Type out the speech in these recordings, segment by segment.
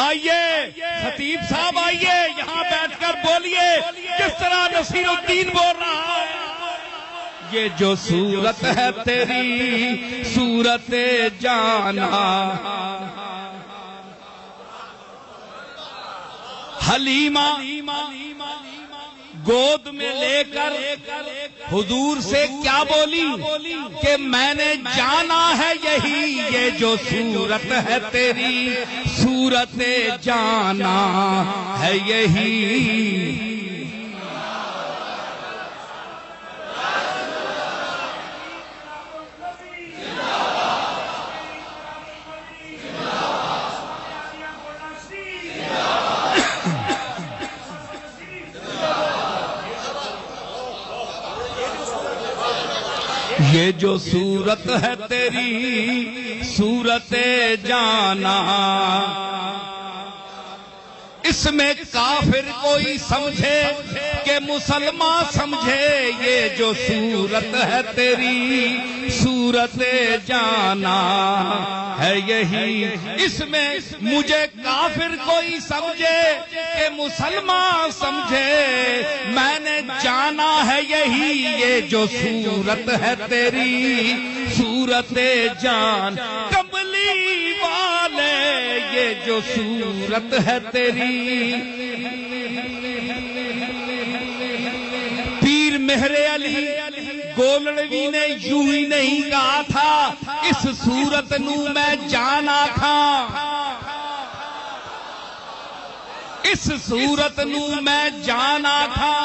آئیے خطیب صاحب آئیے یہاں بیٹھ کر بولیے کس طرح نصیر الدین بول رہا ہے. یہ جو صورت ہے تیری صورت جانا حلیمہ گود میں لے کر حضور سے کیا بولی کہ میں نے جانا ہے یہی یہ جو صورت ہے تیری صورت جانا ہے یہی. یہ جو صورت ہے تیری صورت جانا اس میں کافر کوئی سمجھے کہ مسلمان سمجھے. یہ جو صورت ہے تیری صورت جانا ہے یہی. اس میں مجھے کافر کوئی سمجھے کہ مسلمان سمجھے میں نے جانا ہے یہی. یہ جو صورت ہے تیری صورت جان کملی والے یہ جو صورت ہے تیری. پیر مہر علی گولڑوی نے یوں ہی نہیں کہا تھا اس صورت نو میں جانا تھا اس صورت نو میں جانا تھا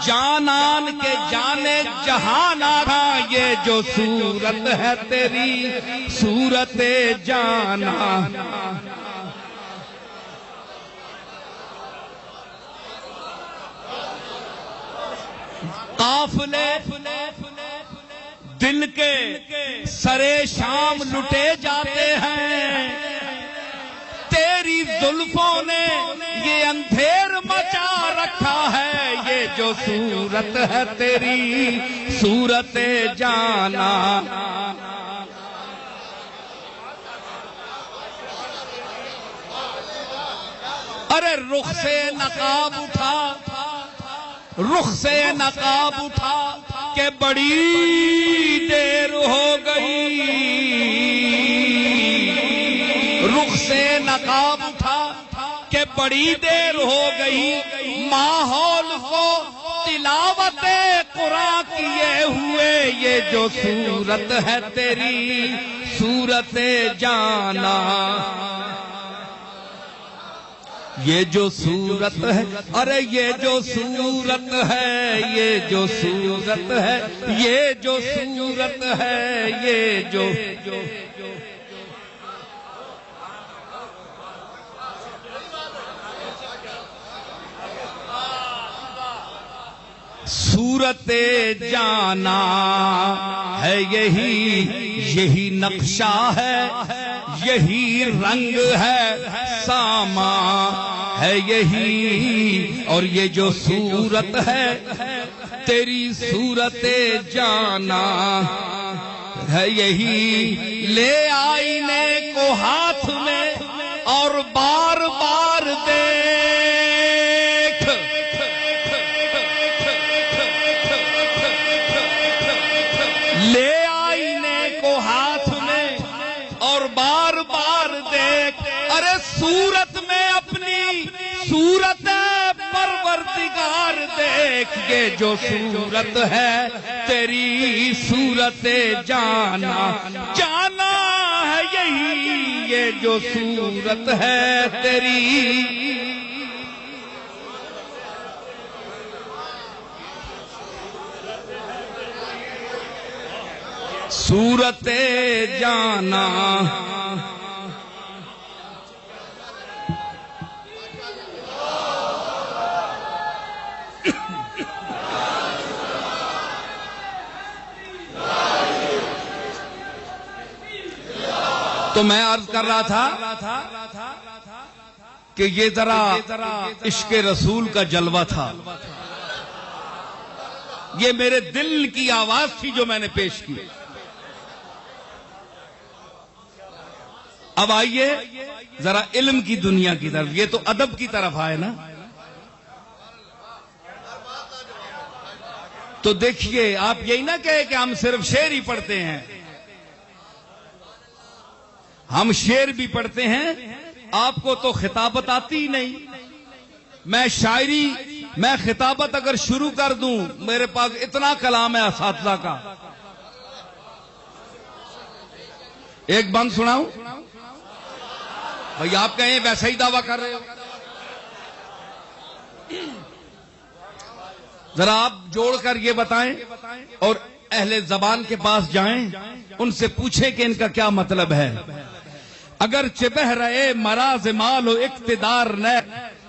جانان کے جانے جہانا تھا. یہ جو صورت ہے تیری صورت جانا قافلے دل کے سرے شام لٹے جاتے ہیں تیری زلفوں نے یہ اندھیر مچا رکھا ہے. یہ جو صورت ہے تیری صورت جانا ارے رخ سے نقاب اٹھا رخ سے نقاب اٹھا کہ بڑی دیر ہو گئی. رخ سے نقاب اٹھا کہ بڑی دیر ہو گئی. ماحول کو تلاوت قرآن کیے ہوئے یہ جو صورت ہے تیری صورت جانا. یہ جو صورت ہے ارے یہ جو صورت ہے یہ جو صورت ہے یہ جو صورت ہے یہ جو صورت جانا ہے یہی نقشہ ہے یہی رنگ ہے ساما ہے یہی. اور یہ جو صورت ہے تیری صورت جانا ہے یہی. لے آئینے کو ہاتھ میں اور بار بار دیکھ لے آئینے کو ہاتھ میں اور بار بار دیکھ. ارے صورت میں اپنی صورت پروردگار دیکھ. یہ جو صورت ہے تیری صورت جانا جانا ہے یہی. یہ جو صورت ہے تیری صورت جانا تو میں عرض کر رہا تھا کہ یہ ذرا عشق رسول کا جلوہ تھا. یہ میرے دل کی آواز تھی جو میں نے پیش کی. اب آئیے ذرا علم کی دنیا کی طرف. یہ تو ادب کی طرف آئے نا. تو دیکھیے آپ یہی نہ کہے کہ ہم صرف شعر ہی پڑھتے ہیں. ہم شعر بھی پڑھتے ہیں. آپ کو تو خطابت آتی ہی نہیں. میں خطابت اگر شروع کر دوں, میرے پاس اتنا کلام ہے اساتذہ کا. ایک بند سناؤں بھئی؟ آپ کہیں ویسا ہی دعویٰ کر رہے ہو. ذرا آپ جوڑ کر یہ بتائیں اور اہل زبان کے پاس جائیں, ان سے پوچھیں کہ ان کا کیا مطلب ہے. اگر چبہ رہے مراز مال و اقتدار نہ,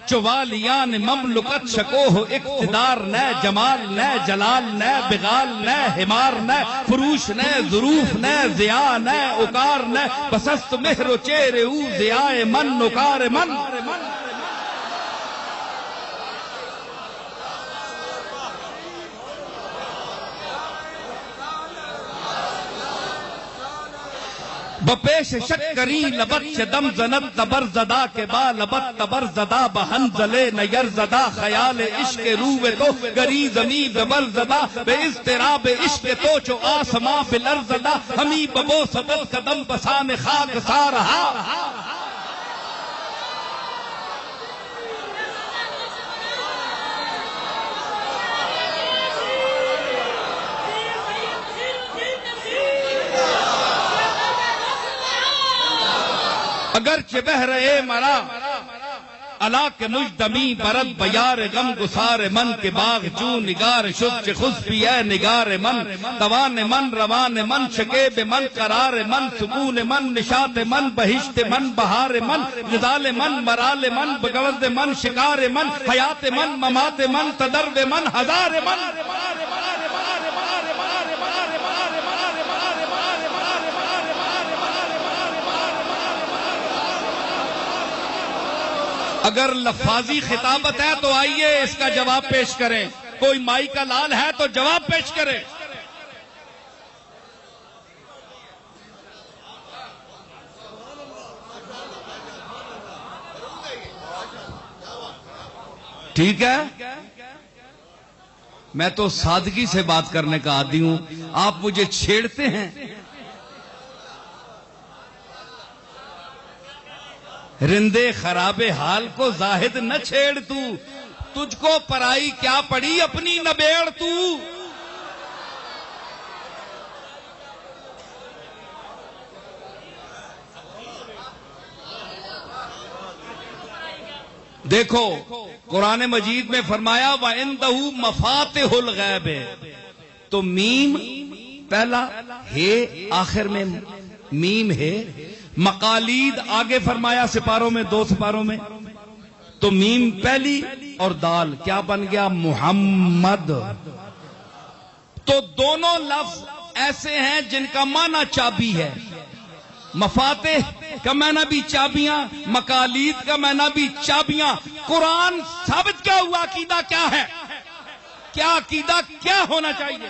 چوالیان مملکت شکو ہو اقتدار نہ, جمال نہ جلال نہ, بغال نہ ہمار نہ, فروش نہ ظروف نہ, ضیاء نہ اکار نہ, بسست مہر و چہرے او ضیاء من نکار من. بپیش شکری لبت شدم زند تبر زدہ کے با لبت تبر زدہ بہن زلے نیر زدہ خیال عشق روح تو گری زمیں ببر زدہ بے اضطراب عشق تو چو آسماں بلر زدہ ہمیں ببو صدت قدم بسان خاک سا رہا. اگر چبہ رہے مرا علا کے مجدمی برد بیار غم گسار من کے باغ چون نگار شد چه خود بھی اے نگار من, دوان من روان من شکیب من قرار من سکون من نشاط من بہشت من بہار من جدال من مرال من بگوزد من شکار من حیات من ممات من تدرو من ہزار من. اگر لفاظی خطابت ہے تو آئیے اس کا جواب پیش کریں. کوئی مائی کا لال ہے تو جواب پیش کرے. ٹھیک ہے, میں تو سادگی سے بات کرنے کا عادی ہوں, آپ مجھے چھیڑتے ہیں. رندے خراب حال کو زاہد نہ چھیڑ تو, تجھ کو پرائی کیا پڑی اپنی نبیڑ تو. دیکھو قرآن مجید میں فرمایا وَعِندَهُ مَفَاتِحُ الْغَيْبِ, تو میم پہلا ہے, آخر میں میم ہے. مقالید آگے فرمایا سپاروں میں, 2 سپاروں میں, تو میم پہلی اور دال کیا بن گیا؟ محمد. تو دونوں لفظ ایسے ہیں جن کا معنی چابی ہے. مفاتح کا معنی بھی چابیاں, مقالید کا معنی بھی چابیاں. قرآن ثابت کیا ہوا عقیدہ کیا ہے؟ کیا عقیدہ کیا ہونا چاہیے؟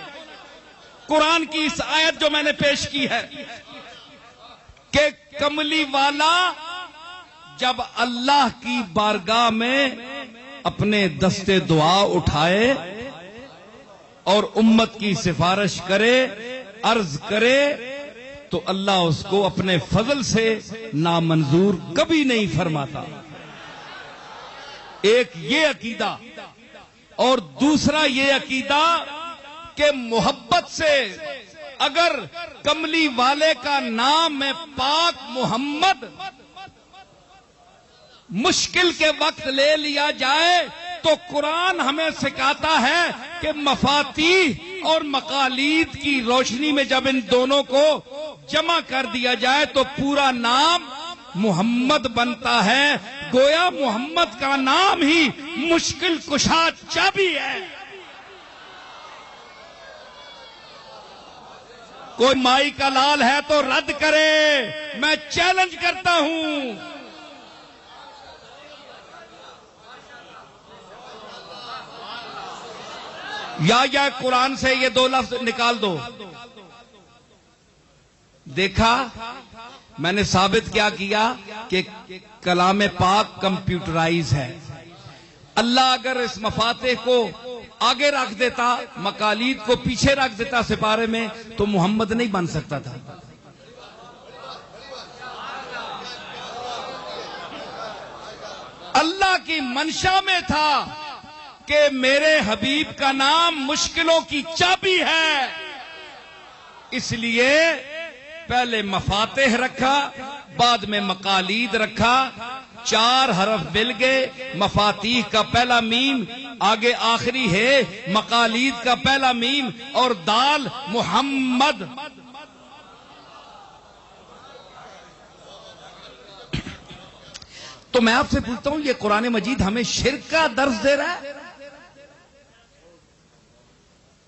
قرآن کی اس آیت جو میں نے پیش کی ہے کہ کملی والا جب اللہ کی بارگاہ میں اپنے دستے دعا اٹھائے اور امت کی سفارش کرے, عرض کرے, تو اللہ اس کو اپنے فضل سے نامنظور کبھی نہیں فرماتا. ایک یہ عقیدہ, اور دوسرا یہ عقیدہ کہ محبت سے اگر کملی والے کا نام ہے پاک محمد مشکل کے وقت لے لیا جائے تو قرآن ہمیں سکھاتا ہے کہ مفاتیح اور مقالید کی روشنی میں جب ان دونوں کو جمع کر دیا جائے تو پورا نام محمد بنتا ہے. گویا محمد کا نام ہی مشکل کشا چابی ہے. کوئی مائی کا لال ہے تو رد کرے, میں چیلنج کرتا ہوں. یا قرآن سے یہ 2 لفظ نکال دو. دیکھا میں نے ثابت کیا کہ کلام پاک کمپیوٹرائز ہے. اللہ اگر اس مفاتح کو آگے رکھ دیتا، مقالید کو پیچھے رکھ دیتا سپارے میں، تو محمد نہیں بن سکتا تھا. اللہ کی منشا میں تھا کہ میرے حبیب کا نام مشکلوں کی چابی ہے، اس لیے پہلے مفاتح رکھا، بعد میں مقالید رکھا. 4 حرف مل گئے، مفاتیح کا پہلا میم آگے آخری ہے، مقالید کا پہلا میم اور دال محمد. تو میں آپ سے پوچھتا ہوں، یہ قرآن مجید ہمیں شرک کا درس دے رہا ہے؟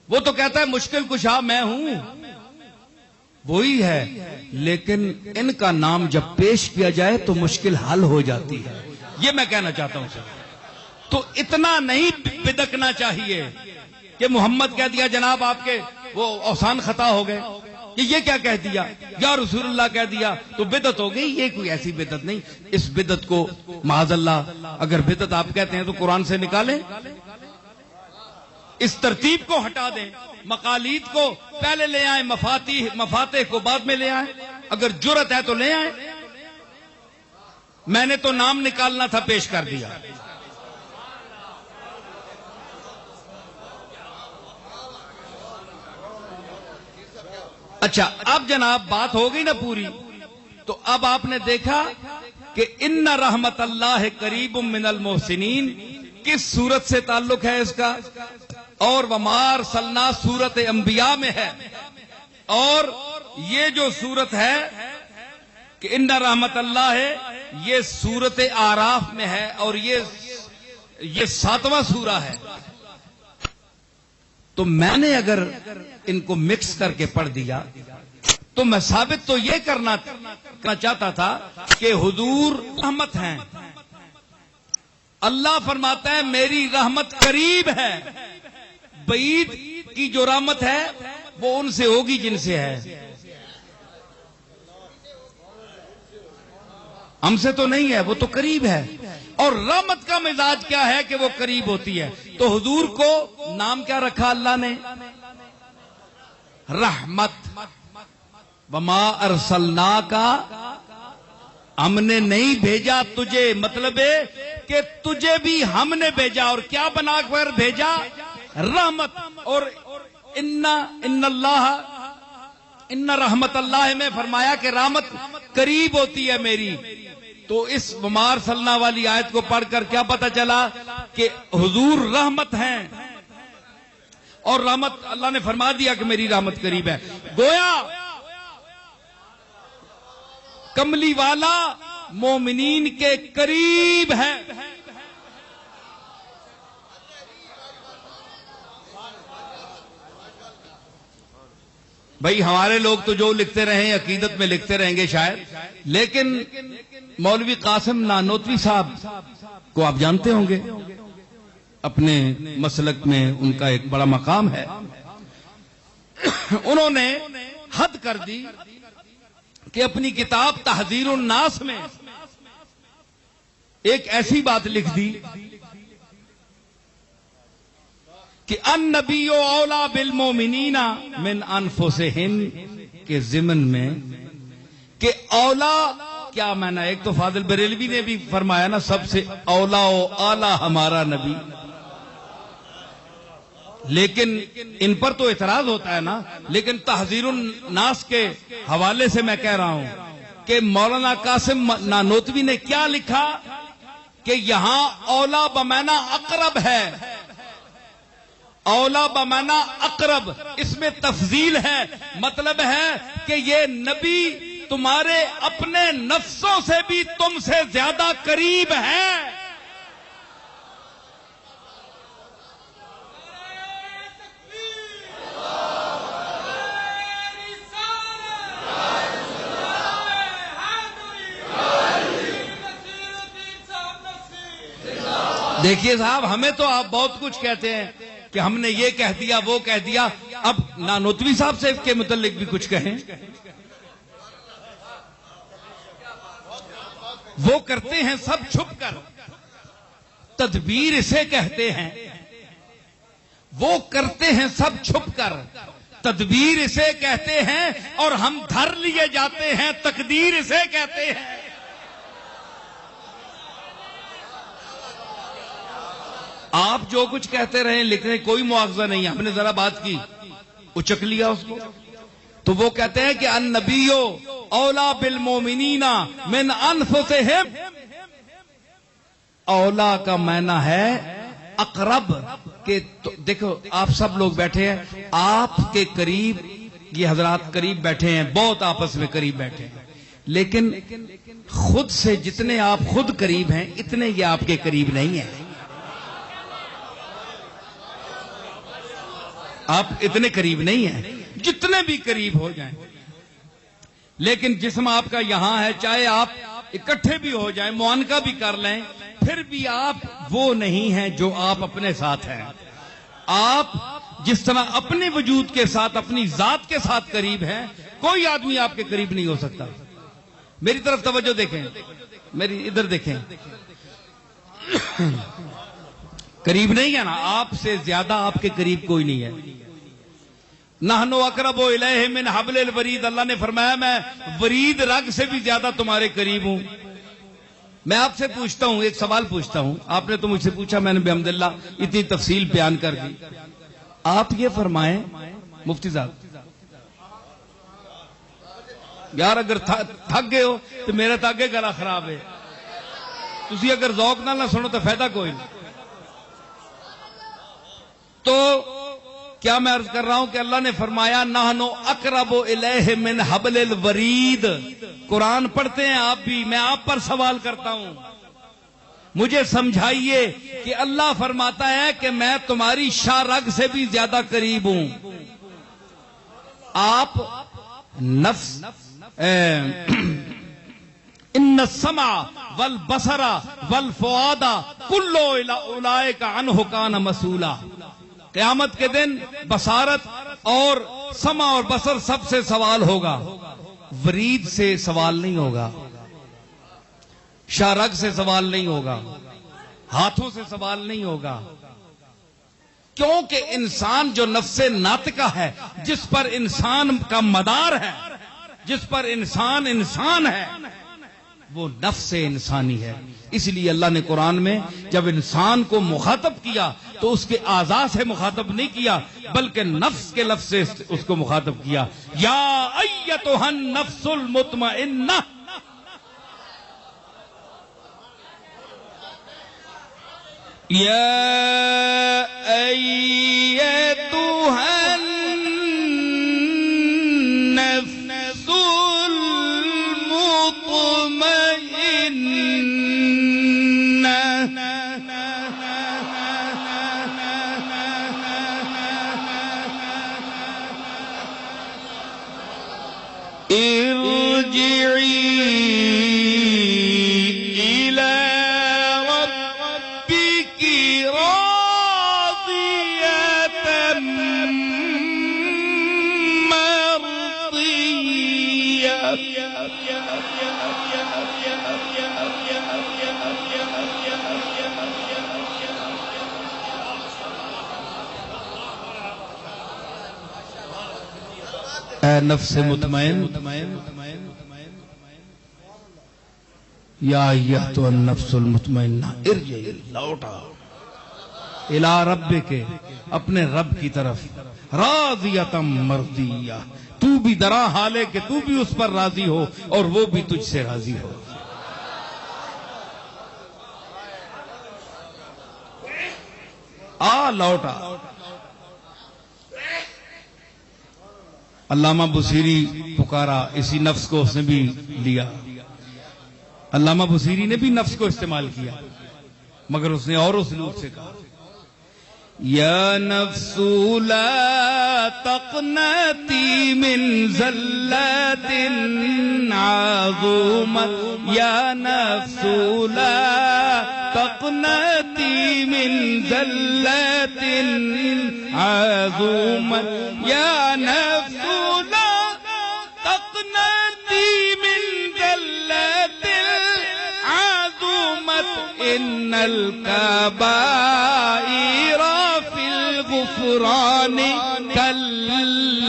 وہ تو کہتا ہے مشکل کشا میں ہوں، وہی ہے، لیکن ان کا نام جب پیش کیا جائے تو مشکل حل ہو جاتی ہے. یہ میں کہنا چاہتا ہوں سر. تو اتنا نہیں بدکنا چاہیے کہ محمد کہہ دیا جناب آپ کے وہ اوسان خطا ہو گئے، یہ کیا کہہ دیا، یا رسول اللہ کہہ دیا تو بدعت ہو گئی. یہ کوئی ایسی بدعت نہیں. اس بدعت کو معاذ اللہ اگر بدعت آپ کہتے ہیں تو قرآن سے نکالیں، اس ترتیب کو ہٹا دیں، مقالید کو پہلے لے آئیں، مفاتح کو بعد میں لے آئیں. اگر جرت ہے تو لے آئیں. میں نے تو نام نکالنا تھا، پیش کر دیا. اچھا اب جناب بات ہو گئی نا پوری، تو اب آپ نے دیکھا کہ ان رحمت اللہ قریب من المحسنین کس صورت سے تعلق ہے اس کا، اور ومار سلنا سورت انبیاء میں ہے. اور یہ جو سورت ہے کہ ان رحمت اللہ ہے، یہ سورت آراف میں ہے، اور یہ 7واں سورہ ہے. تو میں نے اگر ان کو مکس کر کے پڑھ دیا تو میں ثابت تو یہ کرنا چاہتا تھا کہ حضور رحمت ہیں. اللہ فرماتا ہے میری رحمت قریب ہے. بعید کی جو رحمت ہے وہ ان سے ہوگی جن سے ہے، ہم سے تو نہیں ہے، وہ تو قریب ہے. اور رحمت کا مزاج کیا ہے کہ وہ قریب ہوتی ہے. تو حضور کو نام کیا رکھا اللہ نے؟ رحمت. وما ارسلناک، ہم نے نہیں بھیجا تجھے، مطلب ہے کہ تجھے بھی ہم نے بھیجا. اور کیا بنا کر بھیجا؟ رحمت. اور ان رحمت اللہ میں فرمایا کہ رحمت قریب ہوتی ہے میری. تو اس ومار صلنا والی آیت کو پڑھ کر کیا پتا چلا کہ حضور رحمت ہیں، اور رحمت اللہ نے فرما دیا کہ میری رحمت قریب ہے. گویا کملی والا مومنین کے قریب ہے. بھائی ہمارے لوگ تو جو لکھتے رہیں عقیدت میں لکھتے رہیں گے شاید، لیکن مولوی قاسم نانوتوی صاحب کو آپ جانتے ہوں گے، اپنے مسلک میں ان کا ایک بڑا مقام ہے. انہوں نے حد کر دی کہ اپنی کتاب تحذیر الناس میں ایک ایسی بات لکھ دی کہ النبی اولا بالمومنین من انفسہم کے ضمن میں، کہ اولا کیا معنی؟ ایک تو فاضل بریلوی نے بھی فرمایا نا سب سے اولا و اعلی ہمارا نبی، لیکن ان پر تو اعتراض ہوتا ہے نا. لیکن تحذیر الناس کے حوالے سے میں کہہ رہا ہوں کہ مولانا قاسم نانوتوی نے کیا لکھا کہ یہاں اولا بمعنی اقرب ہے. اولا بمعنی اقرب، اس میں تفضیل ہے، مطلب ہے کہ یہ نبی تمہارے اپنے نفسوں سے بھی تم سے زیادہ قریب ہے. دیکھیے صاحب، ہمیں تو آپ بہت کچھ کہتے ہیں کہ ہم نے یہ کہہ دیا وہ کہہ دیا، اب نانوتوی صاحب سے کے متعلق بھی کچھ کہیں. وہ کرتے ہیں سب چھپ کر، تدبیر اسے کہتے ہیں۔ وہ کرتے ہیں سب چھپ کر، تدبیر اسے کہتے ہیں، اور ہم دھر لیے جاتے ہیں، تقدیر اسے کہتے ہیں۔ آپ جو کچھ کہتے رہے لکھنے کوئی مواخذہ نہیں، ہم نے ذرا بات کی اچک لیا اس کو۔ تو وہ کہتے ہیں کہ النبی اولا بالمومنین من انفسہم، اولا کا معنی ہے اقرب، کہ دیکھو آپ سب لوگ بیٹھے ہیں، آپ کے قریب یہ حضرات قریب بیٹھے ہیں، بہت آپس میں قریب بیٹھے ہیں، لیکن خود سے جتنے آپ خود قریب ہیں اتنے یہ آپ کے قریب نہیں ہیں۔ آپ اتنے قریب نہیں ہیں جتنے بھی قریب ہو جائیں، لیکن جسم آپ کا یہاں ہے، چاہے آپ اکٹھے بھی ہو جائیں، معانقہ بھی کر لیں، پھر بھی آپ وہ نہیں ہیں جو آپ اپنے ساتھ ہیں۔ آپ جس طرح اپنے وجود کے ساتھ، اپنی ذات کے ساتھ قریب ہیں، کوئی آدمی آپ کے قریب نہیں ہو سکتا۔ میری طرف توجہ دیکھیں، میری ادھر دیکھیں، قریب نہیں ہے نا، آپ سے زیادہ آپ کے قریب کوئی نہیں ہے۔ نحن اقرب الیہ من حبل الورید، اللہ نے فرمایا میں ورید رگ سے بھی زیادہ تمہارے قریب ہوں۔ میں آپ سے پوچھتا ہوں، ایک سوال پوچھتا ہوں، آپ نے تو مجھ سے پوچھا، میں نے بحمداللہ اتنی تفصیل بیان کر دی۔ آپ یہ فرمائیں مفتی صاحب، یار اگر تھک گئے ہو تو میرا تو اگے گلا خراب ہے، تسی اگر ذوق نہ سنو تو فائدہ کوئی نہیں۔ تو کیا میں عرض کر رہا ہوں کہ اللہ نے فرمایا نحن اقرب الیہ من حبل الورید۔ قرآن پڑھتے ہیں آپ بھی، میں آپ پر سوال کرتا ہوں، مجھے سمجھائیے کہ اللہ فرماتا ہے کہ میں تمہاری شاہ رگ سے بھی زیادہ قریب ہوں۔ آپ نفس ان السمع والبصر والفؤاد کل اولئک عنہ کان مسئولا، قیامت کے دن بصارت اور سمع اور بصر سب سے سوال ہوگا، ورید سے سوال نہیں ہوگا، شارگ سے سوال نہیں ہوگا، ہاتھوں سے سوال نہیں ہوگا، کیونکہ انسان جو نفس ناطقہ ہے، جس پر انسان کا مدار ہے، جس پر انسان ہے، وہ نفس انسانی ہے۔ اس لیے اللہ نے قرآن میں جب انسان کو مخاطب کیا تو اس کے اعضاء سے مخاطب نہیں کیا، بلکہ نفس کے لفظ سے اس کو مخاطب کیا، یا ایتھا النفس المطمئنہ، یا ایتھا النفس ارجعی الی ربک راضیۃ اے نفس مطمئن، یا ایتھا النفس المطمئنہ ارجعی، لوٹا، الی ربک، اپنے رب کی طرف، راضیۃ مرضیہ، تو بھی درا حال ہے کہ تو بھی اس پر راضی ہو اور وہ بھی تجھ سے راضی ہو۔ لوٹا۔ علامہ بصیری پکارا، اسی نفس کو اس نے بھی لیا، علامہ بصیری نے بھی نفس کو استعمال کیا، مگر اس نے اور اسلوب سے کہا، یا نفس لا تقنطی من زلات عظومت، یا نفس لا تقنطی من زلات عظومت، یا نفس لا تقنطی من زلات ان الكبائر في الغفران كالامام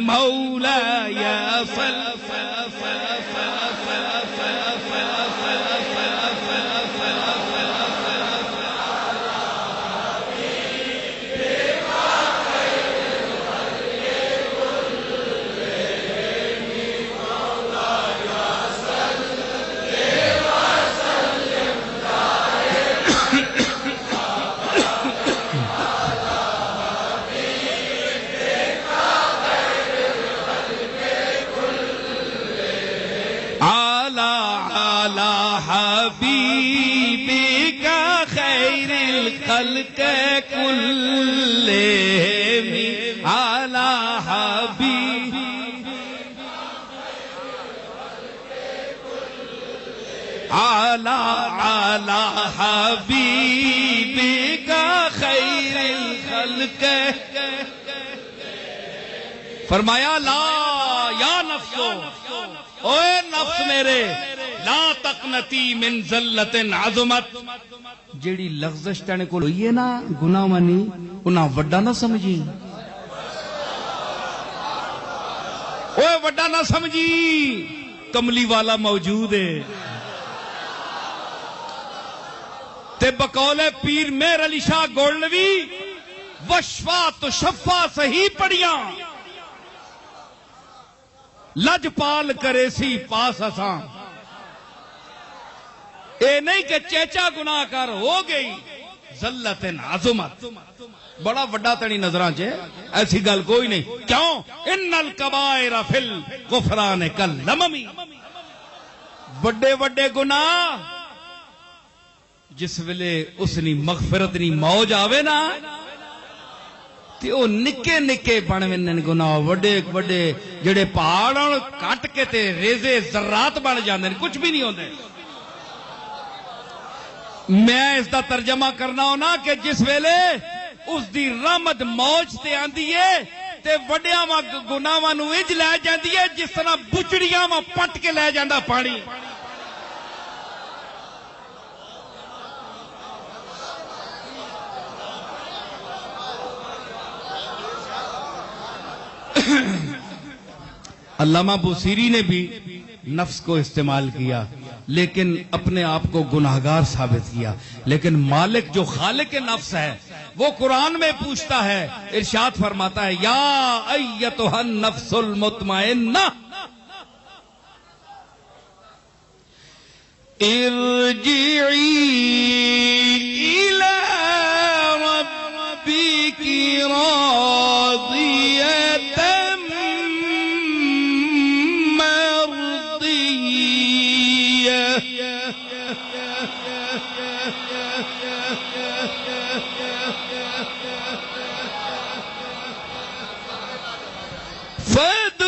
مولاي صل حبیبی کا خیر الخلق کلہم علی حبیب علی حبیبی کا خیر الخلق فرمایا لا یا نفسو اوے نفس میرے لا تقنتی من ذلت عظمت جیڑی لغزش تینے کو ہوئی ہے نا گناہ منی انہاں وڈا نہ سمجھی اوے وڈا نہ سمجھی کملی والا موجود ہے تے بقول پیر میر علی شاہ گولوی وشفا تو شفا صحیح پڑیاں لج پال کرے سی پاس اساں اے نہیں کہ چیچا گناہ کر ہو گئی ذلت عظمت بڑا وڈا تنی نظران چے ایسی گل کوئی نہیں کیوں ان الکبائر فی الغفران کالاممی بڑے وڈے گناہ جس ویلے اس نی مغفرت نی موج آوے نا تے او نکے نکے بن وینن گناہ وڈے وڈے جڑے پہاڑ کٹ کے تے ریزے ذرات بن جاندے کچھ بھی نہیں ہوندے میں اس دا ترجمہ کرنا ہونا کہ جس ویلے اس دی رحمت موج تے آندی ہے تے وڈیاں وا گناہاں نو اج لے جاندی ہے جس طرح بچڑیاں وا پٹ کے لے جاندا پانی علامہ بوسیری نے بھی نفس کو استعمال کیا لیکن اپنے آپ کو گناہگار ثابت کیا لیکن مالک جو خالق نفس ہے وہ قرآن میں پوچھتا ہے ارشاد فرماتا ہے یا ایتھا النفس المطمئنہ ارجعی الی ربک راضیۃ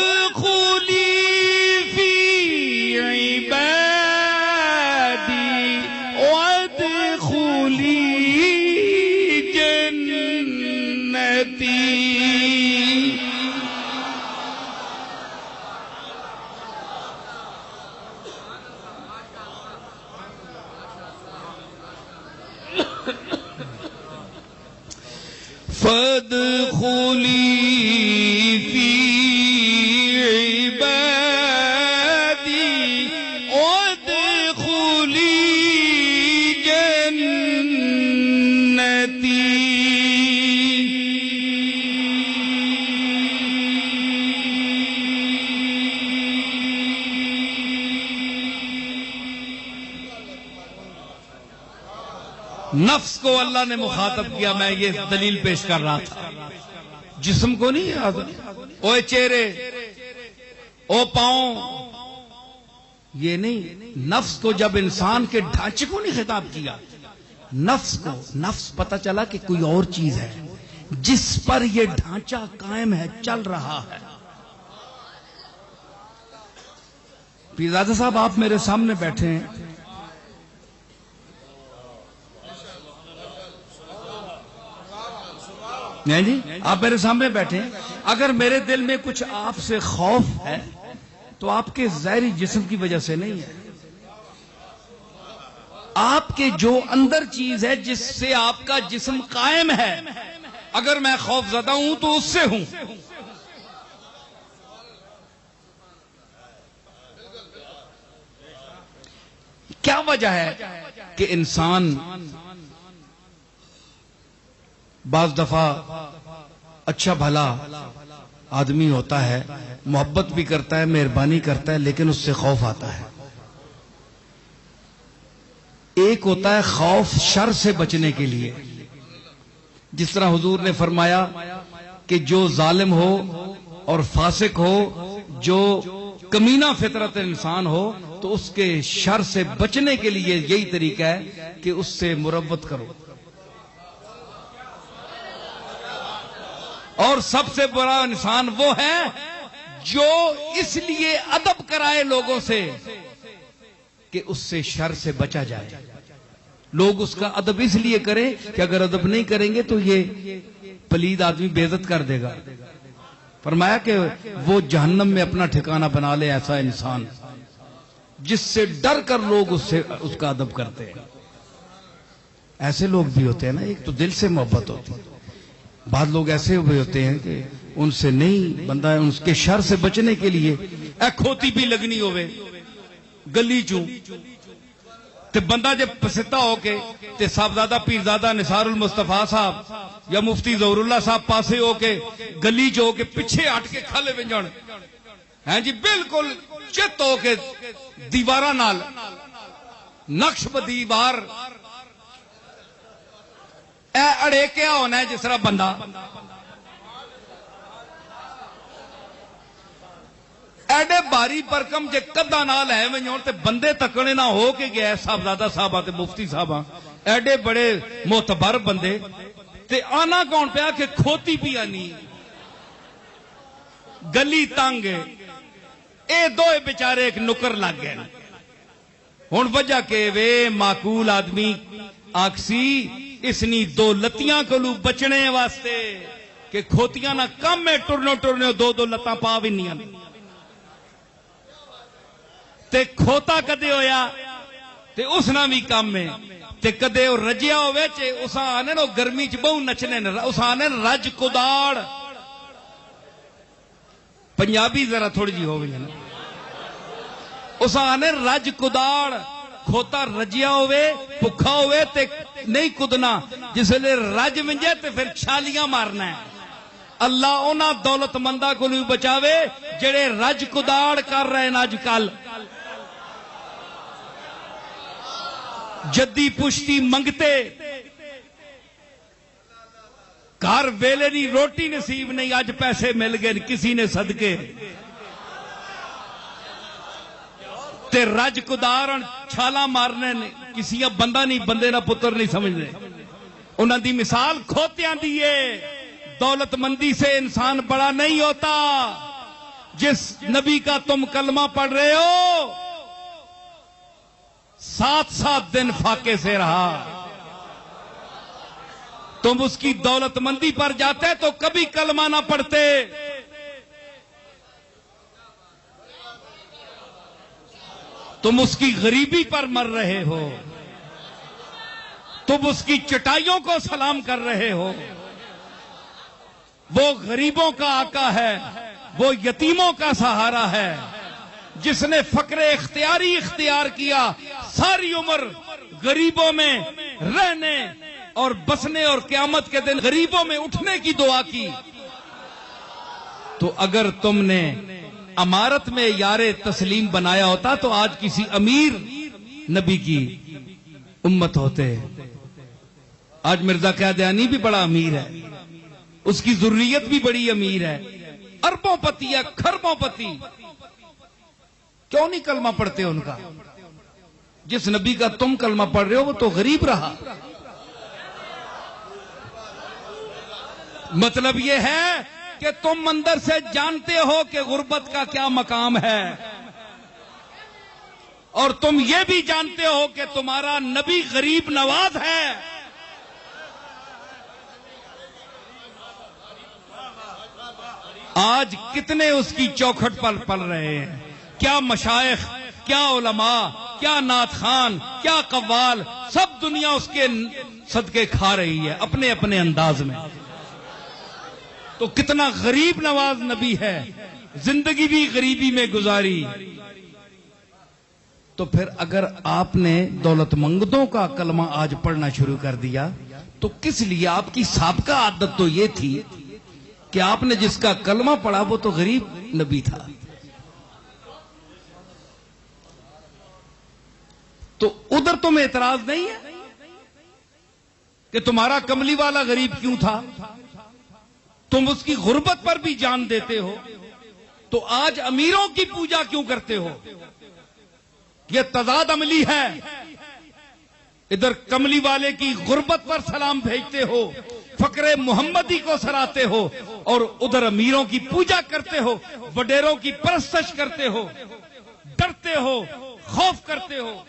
فادخلی فی عبادی وادخلی جنتی فادخلی فی عبادی وادخلی جنتی نفس کو اللہ نے مخاطب کیا میں یہ دلیل پیش کر رہا تھا جسم کو نہیں یاد اوے چہرے او پاؤں یہ نہیں نفس کو جب انسان کے ڈھانچے کو نہیں خطاب کیا نفس کو نفس پتہ چلا کہ کوئی اور چیز ہے جس پر یہ ڈھانچہ قائم ہے چل رہا ہے پیرزادہ صاحب آپ میرے سامنے بیٹھے ہیں نہیں جی آپ میرے سامنے بیٹھے ہیں اگر میرے دل میں کچھ آپ سے خوف ہے تو آپ کے ظاہری جسم کی وجہ سے نہیں ہے آپ کے جو اندر چیز ہے جس سے آپ کا جسم قائم ہے، اگر میں خوف زدہ ہوں تو اس سے ہوں. کیا وجہ ہے کہ انسان بعض دفعہ اچھا بھلا آدمی ہوتا ہے، محبت بھی کرتا ہے، مہربانی کرتا ہے، لیکن اس سے خوف آتا ہے. ایک ہوتا ہے خوف شر سے بچنے کے لیے، جس طرح حضور نے فرمایا کہ جو ظالم ہو اور فاسق ہو، جو کمینہ فطرت انسان ہو، تو اس کے شر سے بچنے کے لیے یہی طریقہ ہے کہ اس سے مروت کرو. اور سب سے بڑا انسان وہ ہے جو اس لیے ادب کرائے لوگوں سے کہ اس سے شر سے بچا جائے. لوگ اس کا ادب اس لیے کریں کہ اگر ادب نہیں کریں گے تو یہ پلید آدمی بے عزت کر دے گا. فرمایا کہ وہ جہنم میں اپنا ٹھکانہ بنا لے ایسا انسان جس سے ڈر کر لوگ اس کا ادب کرتے ہیں. ایسے لوگ بھی ہوتے ہیں نا، ایک تو دل سے محبت ہوتی ہے، بعض لوگ ایسے بھی ہوتے ہیں کہ ان سے نہیں بندہ ہے، ان کے شر سے بچنے کے لیے اے کھوتی بھی لگنی ہوئے گلی چوں تے بندہ جب پستا ہو کے تے صاحبزادہ پیرزادہ نثار المصطفیٰ صاحب یا مفتی ظہور اللہ صاحب پاسے ہو کے گلی چ ہو کے پیچھے ہٹ کے کھلے ونجن ہیں جی، بالکل چت ہو کے دیوارہ نال نقش بدیوار اے اڑے کیا ہونا ہے جس طرح بندہ ایڈے باری پرکم جے کدہ نال ہے ونجون تے بندے تکنے نہ ہو کے گیا صاحبزادہ صاحبہ تے مفتی صاحبہ ایڈے بڑے معتبر بندے تے آنا کون پیا کہ کھوتی پی آنی گلی تنگ اے دوئے بیچارے ایک نکر لگ گئے. ہن وجہ کہ وے معقول آدمی آکسی اسنی دو لتیاں کلو بچنے واسطے کہ کھوتیاں نہ کم میں ٹرنے دو لتاں پا بھی نہیں تے کھوتا کدے ہویا تے اس نہ بھی کم میں تے کدے رجیا ہوئے چے اساں آنے نو گرمی چ بہو نچنے اساں آنے رج کداڑ پنجابی ذرا تھوڑی جی ہو گئی نا، اساں آنے رج کداڑ کھوتا رجیا ہوئے پکھا ہوئے تے نہیں کدنا، جس لئے رج ونجے تے پھر چھالیاں مارنا ہے. اللہ اونا دولت مندہ کو نہیں بچاوے جڑے رج کداڑ کر رہے ہیں آج کل، جدی پشتی منگتے گھر ویلے نہیں روٹی نصیب نہیں، آج پیسے مل گئے کسی نے صدقے تے رج کدار چھالا مارنے کسی بندہ نہیں، بندے نہ پتر نہیں سمجھنے. انہاں دی مثال کھوتیاں دیئے. دولت مندی سے انسان بڑا نہیں ہوتا. جس نبی کا تم کلمہ پڑھ رہے ہو 7 دن فاقے سے رہا، تم اس کی دولت مندی پر جاتے تو کبھی کلمہ نہ پڑھتے. تم اس کی غریبی پر مر رہے ہو، تم اس کی چٹائیوں کو سلام کر رہے ہو. وہ غریبوں کا آقا ہے، وہ یتیموں کا سہارا ہے، جس نے فقر اختیاری اختیار کیا، ساری عمر غریبوں میں رہنے اور بسنے اور قیامت کے دن غریبوں میں اٹھنے کی دعا کی. تو اگر تم نے امارت میں یار تسلیم بنایا ہوتا تو آج کسی امیر نبی کی امت ہوتے. آج مرزا قادیانی بھی بڑا امیر ہے، اس کی ذریت بھی بڑی امیر ہے، اربوں پتی ہے، کھربوں پتی. کیوں نہیں کلمہ پڑھتے ان کا؟ جس نبی کا تم کلمہ پڑھ رہے ہو وہ تو غریب رہا. مطلب یہ ہے کہ تم اندر سے جانتے ہو کہ غربت کا کیا مقام ہے، اور تم یہ بھی جانتے ہو کہ تمہارا نبی غریب نواز ہے. آج کتنے اس کی چوکھٹ پر پل رہے ہیں، کیا مشائخ، کیا علماء، کیا نعت خان، کیا قوال، سب دنیا اس کے صدقے کھا رہی ہے اپنے اپنے انداز میں. تو کتنا غریب نواز نبی ہے، زندگی بھی غریبی میں گزاری. تو پھر اگر آپ نے دولت مندوں کا کلمہ آج پڑھنا شروع کر دیا تو کس لیے؟ آپ کی سابقہ عادت تو یہ تھی کہ آپ نے جس کا کلمہ پڑھا وہ تو غریب نبی تھا. تو ادھر تمہیں اعتراض نہیں ہے کہ تمہارا کملی والا غریب کیوں تھا؟ تم اس کی غربت پر بھی جان دیتے ہو. تو آج امیروں کی پوجا کیوں کرتے ہو؟ یہ تضاد عملی ہے. ادھر کملی والے کی غربت پر سلام بھیجتے ہو، فقر محمدی کو سراتے ہو، اور ادھر امیروں کی پوجا کرتے ہو، وڈیروں کی پرستش کرتے ہو، ڈرتے ہو، خوف کرتے ہو.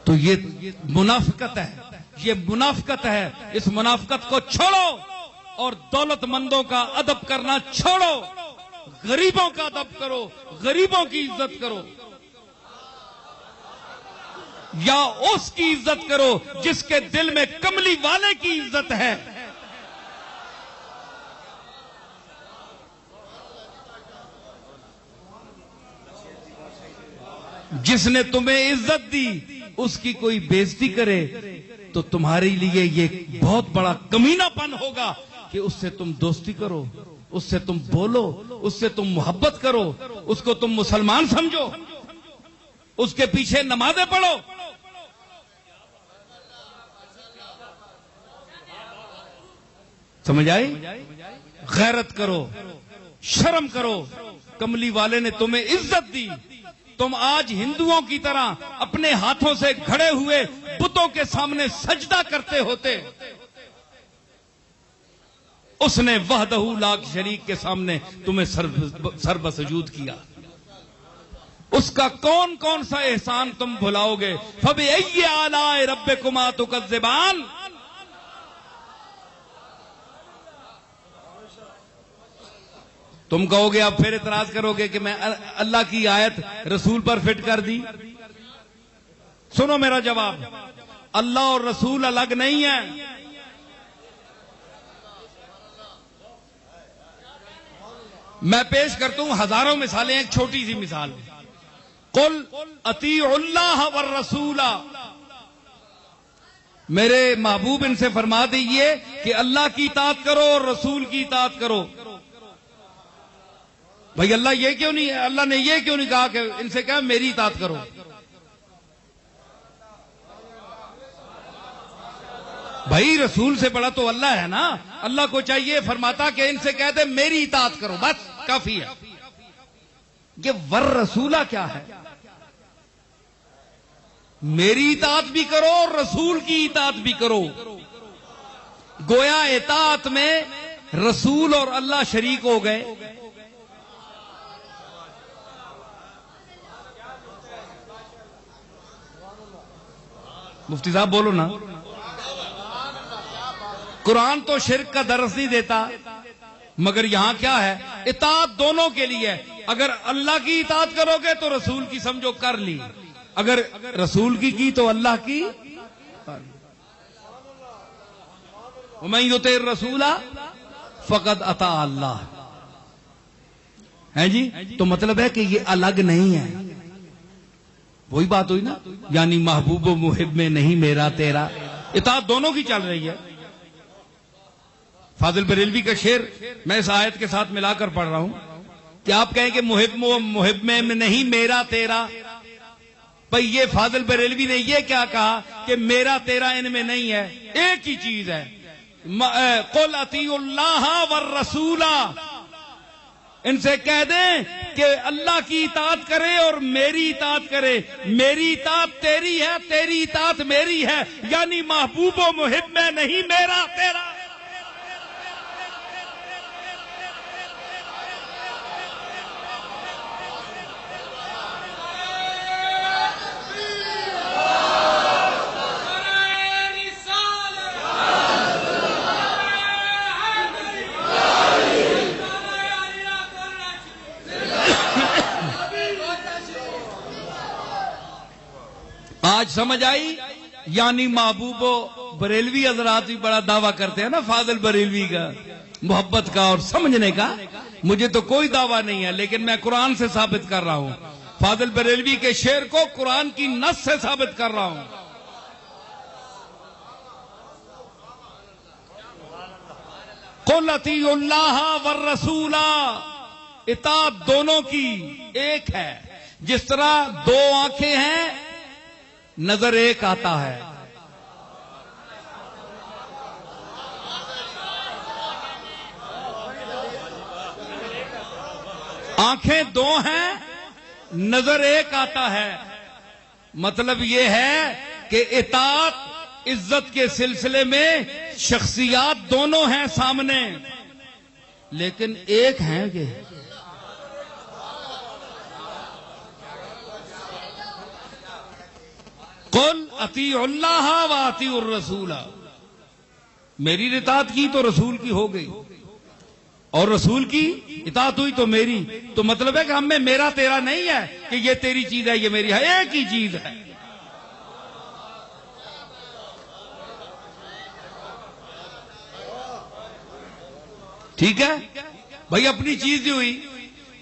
تو یہ منافقت ہے، یہ منافقت ہے. اس منافقت کو چھوڑو اور دولت مندوں کا ادب کرنا چھوڑو، غریبوں کا ادب کرو، غریبوں کی عزت کرو. یا اس کی عزت کرو جس کے دل میں کملی والے کی عزت ہے. جس نے تمہیں عزت دی اس کی کوئی بےزتی کرے تو تمہارے لیے یہ بہت بڑا کمینہ پن ہوگا کہ اس سے تم دوستی کرو، اس سے تم بولو، اس سے تم محبت کرو، اس کو تم مسلمان سمجھو، اس کے پیچھے نمازیں پڑھو. سمجھ آئی؟ غیرت کرو، شرم کرو. کملی والے نے تمہیں عزت دی، تم آج ہندوؤں کی طرح اپنے ہاتھوں سے گھڑے ہوئے بتوں کے سامنے سجدہ کرتے ہوتے. اس نے وحدہ لا شریک کے سامنے تمہیں سر بسجود کیا. اس کا کون کون سا احسان تم بھلاؤ گے؟ فَبِأَيِّ آلَاءِ رَبِّكُمَا تُكَذِّبَانِ. تم کہو گے، اب پھر اعتراض کرو گے کہ میں اللہ کی آیت رسول پر فٹ کر دی. سنو میرا جواب، اللہ اور رسول الگ نہیں ہیں. میں پیش کرتا ہوں ہزاروں مثالیں، ایک چھوٹی سی مثال. قل اطیعوا اللہ والرسول. میرے محبوب ان سے فرما دیجئے کہ اللہ کی اطاعت کرو اور رسول کی اطاعت کرو. بھائی اللہ یہ کیوں نہیں ہے؟ اللہ نے یہ کیوں نہیں کہا کہ ان سے کہا میری اطاعت کرو؟ بھائی رسول سے بڑا تو اللہ ہے نا. اللہ کو چاہیے فرماتا کہ ان سے کہہ دے میری اطاعت کرو، بس کافی ہے. یہ ور رسولہ کیا ہے؟ میری اطاعت بھی کرو اور رسول کی اطاعت بھی کرو. گویا اطاعت میں رسول اور اللہ شریک ہو گئے. مفتی صاحب بولو نا. قرآن تو شرک کا درس نہیں دیتا، مگر یہاں کیا ہے؟ اطاعت دونوں کے لیے. اگر اللہ کی اطاعت کرو گے تو رسول کی سمجھو کر لی، اگر رسول کی تو اللہ کی. وَمَن يُطِعِ الرَّسُولَ فَقَدْ أَطَاعَ اللَّهَ. ہے جی؟ تو مطلب ہے کہ یہ الگ نہیں ہے. وہی بات ہوئی نا، یعنی محبوب و محب میں نہیں میرا تیرا. اطاعت دونوں کی چل رہی ہے. فاضل بریلوی کا شعر میں اس آیت کے ساتھ ملا کر پڑھ رہا ہوں کہ آپ کہیں کہ محب میں نہیں میرا تیرا. بھئی یہ فاضل بریلوی نے یہ کیا کہا کہ میرا تیرا ان میں نہیں ہے؟ ایک ہی چیز ہے. قل اطیعوا اللہ والرسول. ان سے کہہ دیں کہ اللہ کی اطاعت کرے اور میری اطاعت کرے. میری اطاعت تیری ہے، تیری اطاعت میری ہے، یعنی محبوب و محب میں نہیں میرا تیرا. آج سمجھ آئی؟ یعنی محبوب و بریلوی حضرات بھی بڑا دعویٰ کرتے ہیں نا فاضل بریلوی کا، محبت کا اور سمجھنے کا. مجھے تو کوئی دعویٰ نہیں ہے، لیکن میں قرآن سے ثابت کر رہا ہوں. فاضل بریلوی کے شعر کو قرآن کی نص سے ثابت کر رہا ہوں. قل اطیعوا اللہ والرسول، اطاعت دونوں کی ایک ہے. جس طرح دو آنکھیں ہیں نظر ایک آتا ہے. آنکھیں دو ہیں نظر ایک آتا ہے. مطلب یہ ہے کہ اطاعت عزت کے سلسلے میں شخصیات دونوں ہیں سامنے، لیکن ایک ہیں کہ قل اطیعوا اللہ واطیعوا الرسول. میری اطاعت کی تو رسول کی ہو گئی، اور رسول کی اطاعت ہوئی تو میری. تو مطلب ہے کہ ہم میں میرا تیرا نہیں ہے کہ یہ تیری چیز ہے یہ میری ہے، ایک ہی چیز ہے. ٹھیک ہے بھائی، اپنی چیز جو ہوئی.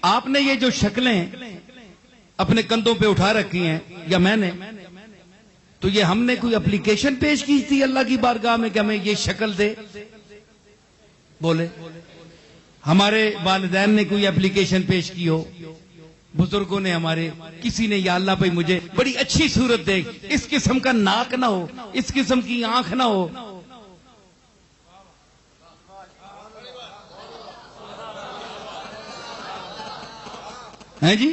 آپ نے یہ جو شکلیں اپنے کندھوں پہ اٹھا رکھی ہیں یا میں نے، تو یہ ہم نے کوئی اپلیکیشن پیش کی تھی اللہ کی بارگاہ میں کہ ہمیں یہ شکل دے؟ بولے ہمارے والدین نے کوئی اپلیکیشن پیش کی ہو، بزرگوں نے ہمارے، کسی نے یا اللہ بھائی مجھے بڑی اچھی صورت دے، اس قسم کا ناک نہ ہو، اس قسم کی آنکھ نہ ہو. ہیں جی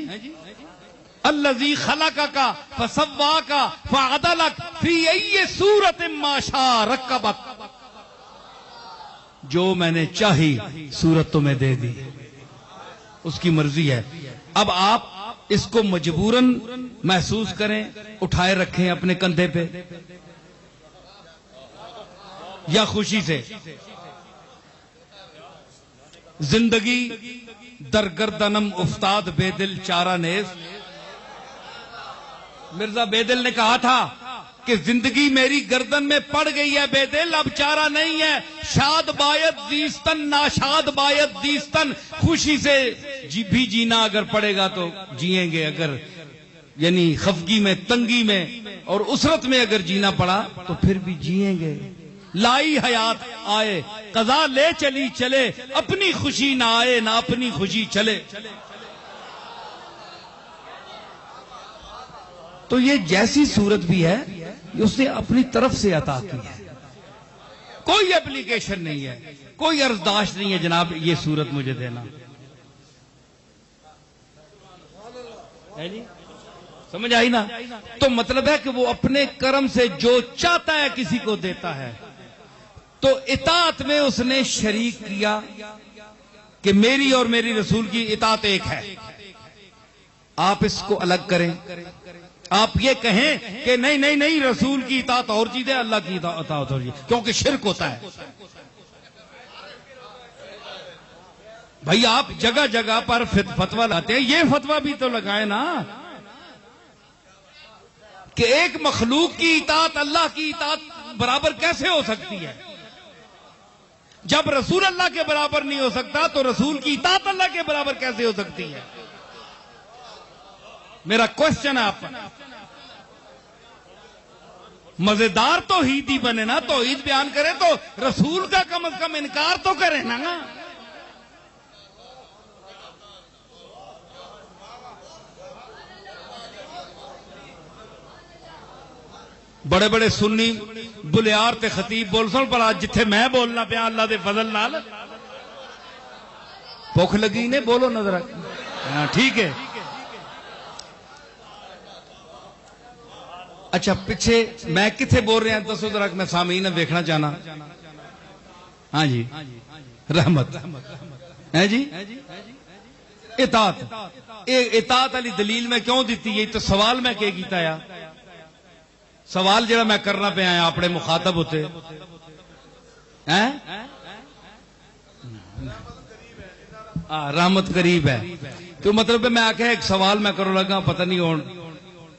الذی خلقک فسواک فعدلک فی ای صورت ما شاء رکبک. جو میں نے چاہی صورت تمہیں دے دی، اس کی مرضی ہے. اب آپ اس کو مجبوراً محسوس کریں، اٹھائے رکھیں اپنے کندھے پہ یا خوشی سے. زندگی در گردنم افتاد بے دل چارہ نیز. مرزا بے دل نے کہا تھا کہ زندگی میری گردن میں پڑ گئی ہے بے دل، اب چارہ نہیں ہے. شاد باید زیستن ناشاد باید زیستن. خوشی سے بھی جینا اگر پڑے گا تو جیئیں گے، اگر یعنی خفگی میں، تنگی میں اور اسرت میں اگر جینا پڑا تو پھر بھی جیئیں گے. لائی حیات آئے قضا لے چلی چلے، اپنی خوشی نہ آئے نہ اپنی خوشی چلے. تو یہ جیسی صورت بھی ہے یہ اس نے اپنی طرف سے عطا کی ہے، کوئی اپلیکیشن نہیں ہے، کوئی عرضداشت نہیں ہے جناب یہ صورت مجھے دینا. سمجھ آئی نا؟ تو مطلب ہے کہ وہ اپنے کرم سے جو چاہتا ہے کسی کو دیتا ہے. تو اطاعت میں اس نے شریک کیا کہ میری اور میری رسول کی اطاعت ایک ہے. آپ اس کو الگ کریں، آپ یہ کہیں کہ نہیں نہیں نہیں رسول کی اطاعت اور چیز ہے، اللہ کی اطاعت اور چیز، کیونکہ شرک ہوتا ہے. بھائی آپ جگہ جگہ پر فتویٰ لاتے ہیں، یہ فتویٰ بھی تو لگائے نا کہ ایک مخلوق کی اطاعت اللہ کی اطاعت برابر کیسے ہو سکتی ہے. جب رسول اللہ کے برابر نہیں ہو سکتا تو رسول کی اطاعت اللہ کے برابر کیسے ہو سکتی ہے؟ میرا کوشچن ہے آپ پر. مزیدار توحید ہی بنے نا، توحید بیان کرے تو رسول کا کم از کم انکار تو کرے نا. بڑے بڑے سنی بلیار تے خطیب بول سن، پر آج جتھے میں بولنا پیا اللہ دے فضل نال بھوک لگی نے بولو نظر. ٹھیک ہے. اچھا پیچھے میں کتنے بول رہے ہیں دسو ذرا، میں سامعین دیکھنا چاہنا. ہاں جی رحمت ہے جی. اطاعت علی دلیل میں کیوں دیتی ہے؟ تو سوال میں کیا کیتا ہے؟ سوال جڑا میں کرنا پہ آیا اپنے مخاطب ہوتے رحمت قریب ہے. تو مطلب میں آ کے ایک سوال میں کرو لگا، پتہ نہیں ہون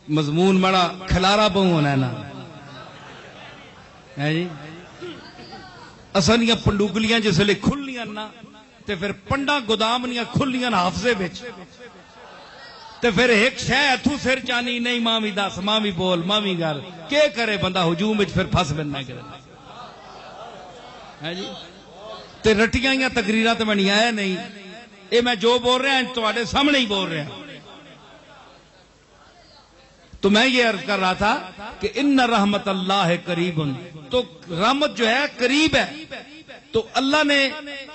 مضمون بڑا کھلارا پاؤں ہونا ہے نا ہے جی اسانیاں پنڈوگلیاں جس لئے کھلیاں نا تے پھر پنڈا گودامنیاں کھلیاں حافظے بچ تے پھر ایک شے اتھو سر چانی نہیں مامی دس مامی بول مامی گھر کیا کرے بندہ ہجوم وچ پھر پھس بننا کرے ہے جی تے رٹیاں یا تقریرات بنی آیا نہیں اے میں جو بول رہا ہیں تواڈے سامنے ہی بول رہا ہیں تو میں یہ عرض کر رہا تھا کہ ان رحمت اللہ قریب تو رحمت جو ہے قریب ہے تو اللہ نے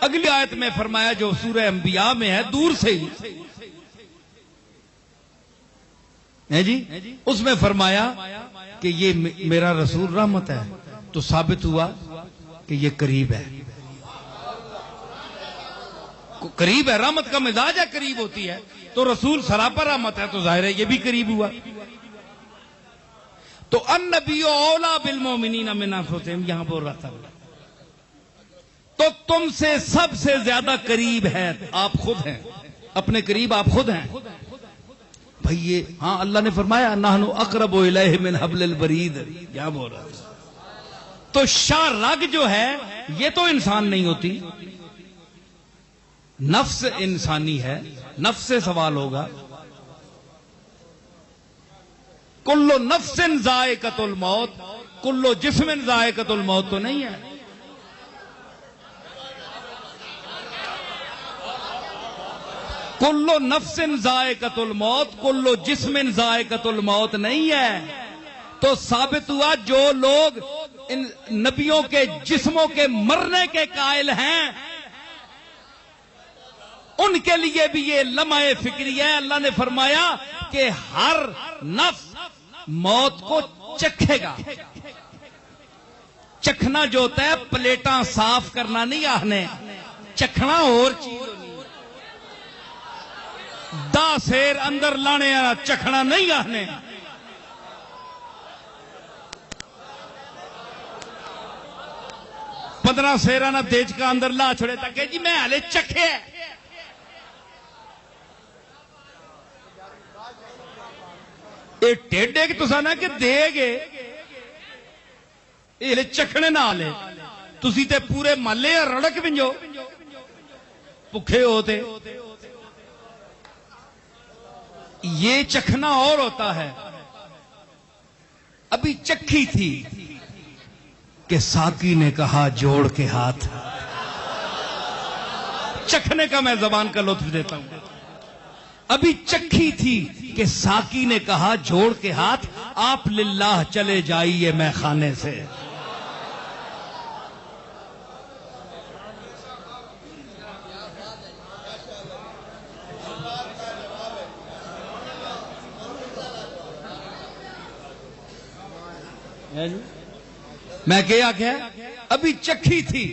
اگلی آیت میں فرمایا جو سورہ انبیاء میں ہے دور سے ہی ہے جی اس میں فرمایا کہ یہ میرا رسول رحمت ہے تو ثابت ہوا کہ یہ قریب ہے قریب ہے رحمت کا مزاج ہے قریب ہوتی ہے تو رسول سراپا رحمت ہے تو ظاہر ہے یہ بھی قریب ہوا تو النبی اولا بالمومنین من انفسہم یہاں بول رہا تھا تو تم سے سب سے زیادہ قریب ہے آپ خود ہیں اپنے قریب آپ خود ہیں بھئی یہ ہاں اللہ نے فرمایا نحن اقرب الیہ من حبل الورید یہاں بول رہا تھا تو شاہ رگ جو ہے یہ تو انسان نہیں ہوتی نفس انسانی ہے نفس سے سوال ہوگا کلو نفس ذائقۃ الموت کلو جسم ذائقۃ الموت تو نہیں ہے کلو نفس ذائقۃ الموت کلو جسم ذائقۃ الموت نہیں ہے تو ثابت ہوا جو لوگ ان نبیوں کے جسموں کے مرنے کے قائل ہیں ان کے لیے بھی یہ لمحہ فکری ہے اللہ نے فرمایا کہ ہر نفس موت کو چکھے گا چکھنا جو ہوتا ہے پلیٹاں صاف کرنا نہیں آہنے چکھنا اور چیز دا سیر اندر لانے چکھنا نہیں آہنے 15 سیرہ نہ دیج کا اندر لا چھوڑے تھا کہ جی میں ہلے چکھے اے ٹیڈے کی تو سانا کہ دے گے اے ہلے چکھنے نہ آلے تسی تے پورے مالے رڑک بنجو پکھے ہوتے یہ چکھنا اور ہوتا ہے ابھی چکھی تھی کہ ساقی نے کہا جوڑ کے ہاتھ چکھنے کا میں زبان کا لطف دیتا ہوں ابھی چکھی تھی کہ ساقی نے کہا جوڑ کے ہاتھ آپ للہ چلے جائیے میں خانے سے میں کیا ابھی چکھی تھی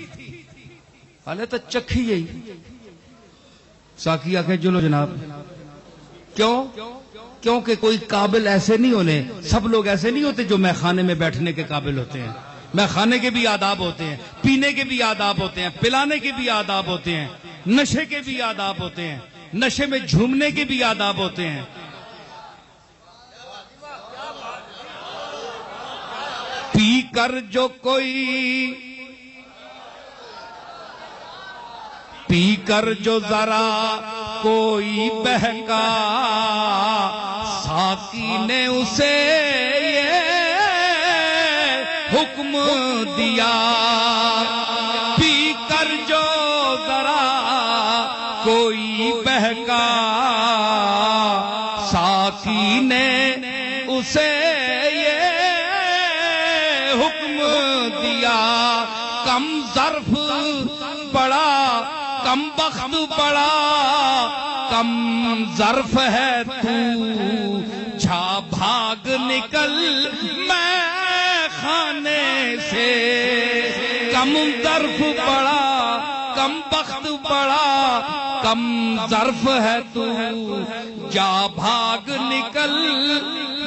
حالے تو چکھی یہی ساقی آکھیں چلو جناب کیونکہ کوئی قابل ایسے نہیں ہونے سب لوگ ایسے نہیں ہوتے جو میخانے میں بیٹھنے کے قابل ہوتے ہیں میخانے کے بھی آداب ہوتے ہیں پینے کے بھی آداب ہوتے ہیں پلانے کے بھی آداب ہوتے ہیں نشے کے بھی آداب ہوتے ہیں نشے میں جھومنے کے بھی آداب ہوتے ہیں پی کر جو کوئی پی کر جو ذرا کوئی بہکا ساقی نے اسے یہ حکم دیا پی کر جو ذرا کوئی بہکا ساقی نے اسے کم ظرف بڑا کم بخت بڑا کم ظرف ہے تو جھا بھاگ نکل میں خانے سے کم ظرف بڑا کم بخت بڑا کم ظرف ہے تو جا بھاگ نکل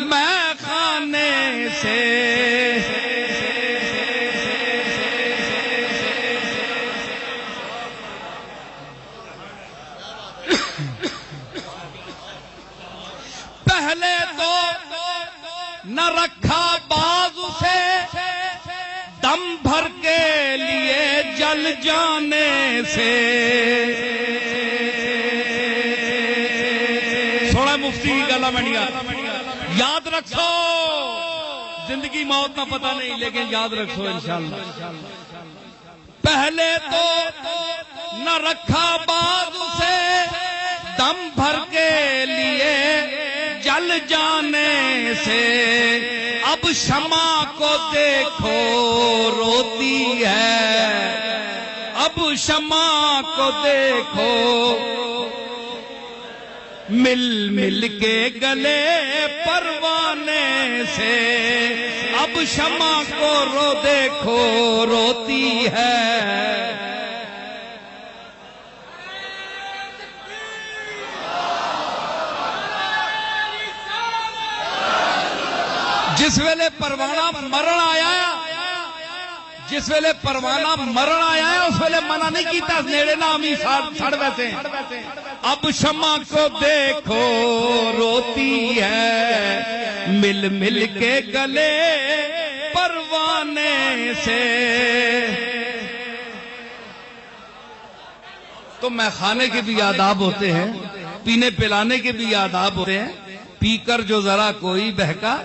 میں خانے سے نہ رکھا باز اسے دم بھر کے لیے جل جانے سے. سونا مفتی کی گلا منیا یاد رکھو زندگی موت کا پتہ نہیں لیکن یاد رکھو انشاءاللہ. پہلے تو نہ رکھا باز اسے دم بھر کے لیے جل جانے سے. اب شمع کو دیکھو روتی ہے. اب شمع کو دیکھو مل مل کے گلے پروانے سے. اب شمع کو دیکھو روتی ہے. جس ویلے پروانہ مرن آیا جس ویلے پروانہ مرن آیا ہے اس ویلے منع نہیں کیتا نیڑے نہ امی سڑ ویسے. اب شمع کو دیکھو روتی ہے مل مل کے گلے پروانے سے. تو میں کھانے کے بھی آداب ہوتے ہیں, پینے پلانے کے بھی آداب ہوتے ہیں. پی کر جو ذرا کوئی بہکا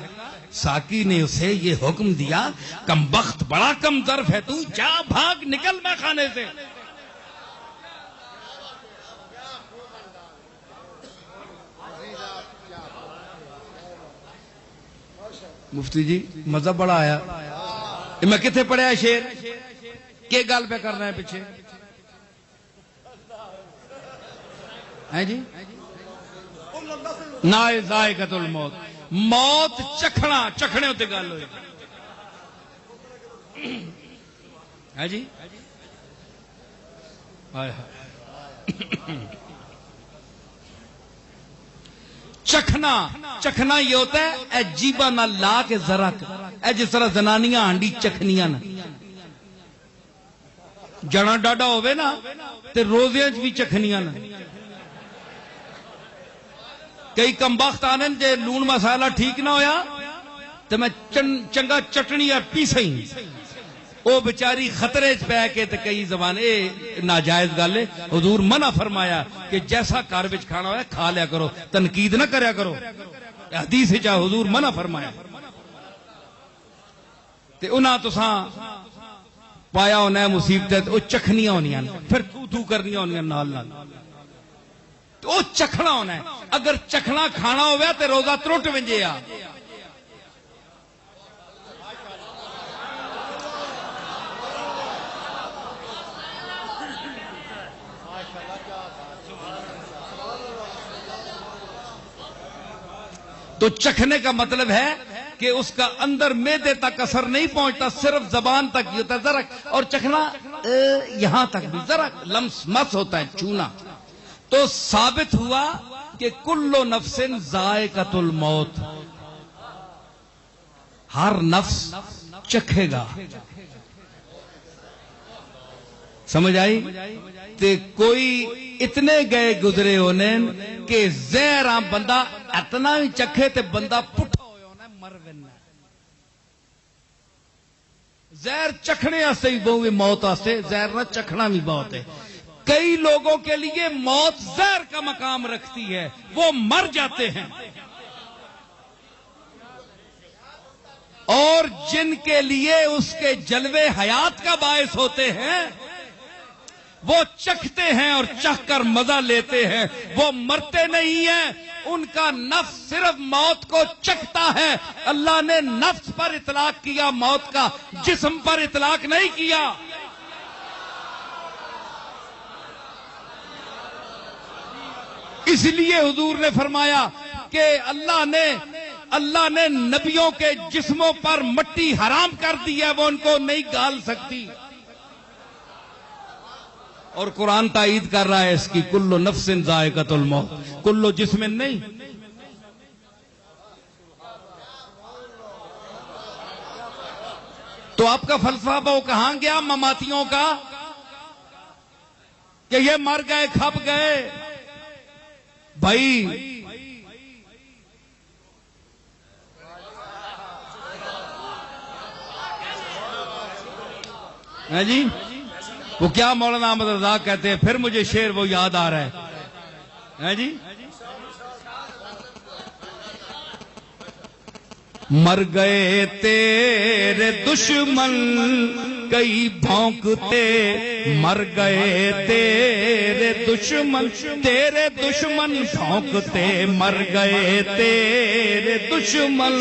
ساقی نے اسے یہ حکم دیا کم بخت بڑا کم ظرف ہے تو جا بھاگ نکل میں کھانے سے. مفتی جی مزہ بڑا آیا. میں کتنے پڑھیا شیر کے گل پہ کرنا ہے پیچھے ہے جی. نائے ذائقۃ الموت, موت چکھنا چکھنے ہوتے گل ہوئی ہے جی. چکھنا چکھنا یہ ہوتا ہے اے جیبا نہ لا کے ذرا اے جس طرح زنانیاں ہانڈی چکھنیاں نا جڑا ڈاڈا ہوئے نا تے روزیاں بھی چکھنیاں نا. کئی کمبخت آنے جے لون مسالہ ٹھیک نہ ہویا تو میں چنگا چٹنی یا پیسیں او بچاری خطرے پہ کے تے کئی زبانے ناجائز گالے. حضور منع فرمایا کہ جیسا کار وچ کھانا ہویا کھا لیا کرو, تنقید نہ کریا کرو. حدیث چاہ حضور منع فرمایا تے انہاں تساں پایا ہونا ہے مصیبت او چکھنیاں ہونیاں پھر تو کرنیاں ہونیاں نال نال تو چکھنا ہونا ہے. اگر چکھنا کھانا ہویا تے روزہ ترٹ ونجے آ. تو چکھنے کا مطلب ہے کہ اس کا اندر معدے تک اثر نہیں پہنچتا, صرف زبان تک ہی ہوتا ہے ذرا, اور چکھنا یہاں تک بھی ذرا لمس مس ہوتا ہے چھونا. تو ثابت ہوا کہ کل نفس ذائقۃ الموت, ہر نفس چکھے گا. سمجھ آئی؟ تے کوئی اتنے گئے گزرے ہونے کہ زہر بندہ اتنا ہی چکھے تے بندہ پٹھا ہونا مر وینا. زہر چکھنے واسطے بھی بہت موت واسطے, زہر نہ چکھنا بھی بہت ہے. کئی لوگوں کے لیے موت زہر کا مقام رکھتی ہے, وہ مر جاتے ہیں. اور جن کے لیے اس کے جلوے حیات کا باعث ہوتے ہیں وہ چکھتے ہیں اور چکھ کر مزہ لیتے ہیں, وہ مرتے نہیں ہیں. ان کا نفس صرف موت کو چکھتا ہے. اللہ نے نفس پر اطلاق کیا موت کا, جسم پر اطلاق نہیں کیا. اس لیے حضور نے فرمایا کہ اللہ نے نبیوں کے جسموں پر مٹی حرام کر دی ہے, وہ ان کو نہیں گال سکتی. اور قرآن تائید کر رہا ہے اس کی, کل نفس ذائقۃ الموت, کل جسم نہیں. تو آپ کا فلسفہ وہ کہاں گیا مماتیوں کا کہ یہ مر گئے کھپ گئے. بھائی جی وہ کیا مولانا احمد رضا کہتے ہیں، پھر مجھے شعر وہ یاد آ رہا ہے جی، مر گئے تیرے دشمن کئی بھونکتے، مر گئے تیرے دشمن بھونکتے، مر گئے تیرے دشمن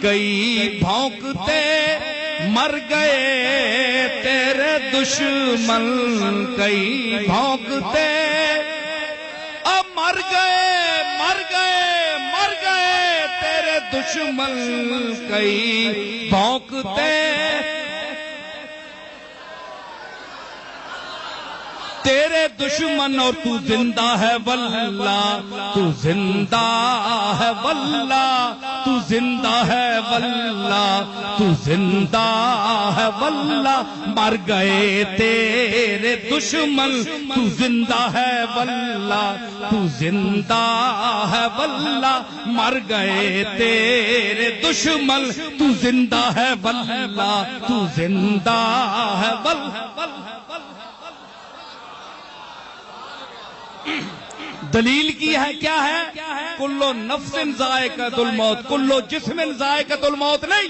کئی بھونکتے، مر گئے تیرے دشمن کئی بھونکتے، اب مر گئے مر گئے مر گئے تیرے دشمن کئی بھونکتے، تیرے دشمن اور تو زندہ ہے واللہ، تو زندہ ہے واللہ، تو زندہ ہے واللہ، تو زندہ ہے واللہ، مر گئے تیرے دشمن، تو زندہ ہے واللہ، تو زندہ ہے واللہ، مر گئے تیرے دشمن، تو زندہ ہے واللہ، تو زندہ ہے واللہ۔ دلیل کی ہے کیا ہے؟ کلو نفس ذائقۃ الموت، کلو جسم ذائقۃ الموت نہیں،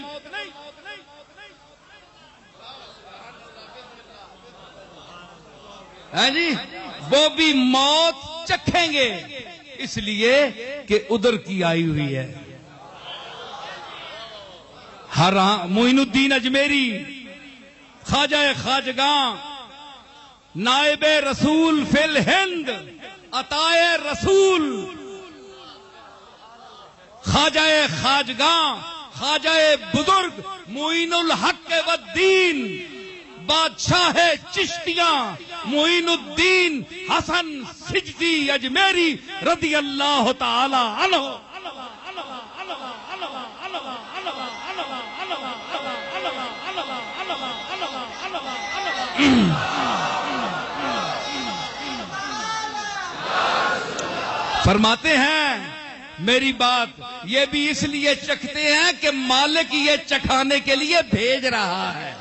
جی وہ بھی موت چکھیں گے، اس لیے کہ ادھر کی آئی ہوئی ہے۔ معین الدین اجمیری، خواجہ خواجگاں، نائب رسول فی الہند، عطائے رسول، خواجہ خواجگاں، خواجہ بزرگ، معین الحق والدین، بادشاہ چشتیاں، معین الدین حسن سجدی اجمیری رضی اللہ تعالی عنہ، فرماتے ہیں میری بات یہ بھی اس لیے چکھتے ہیں کہ مالک یہ چکھانے کے لیے بھیج رہا ہے،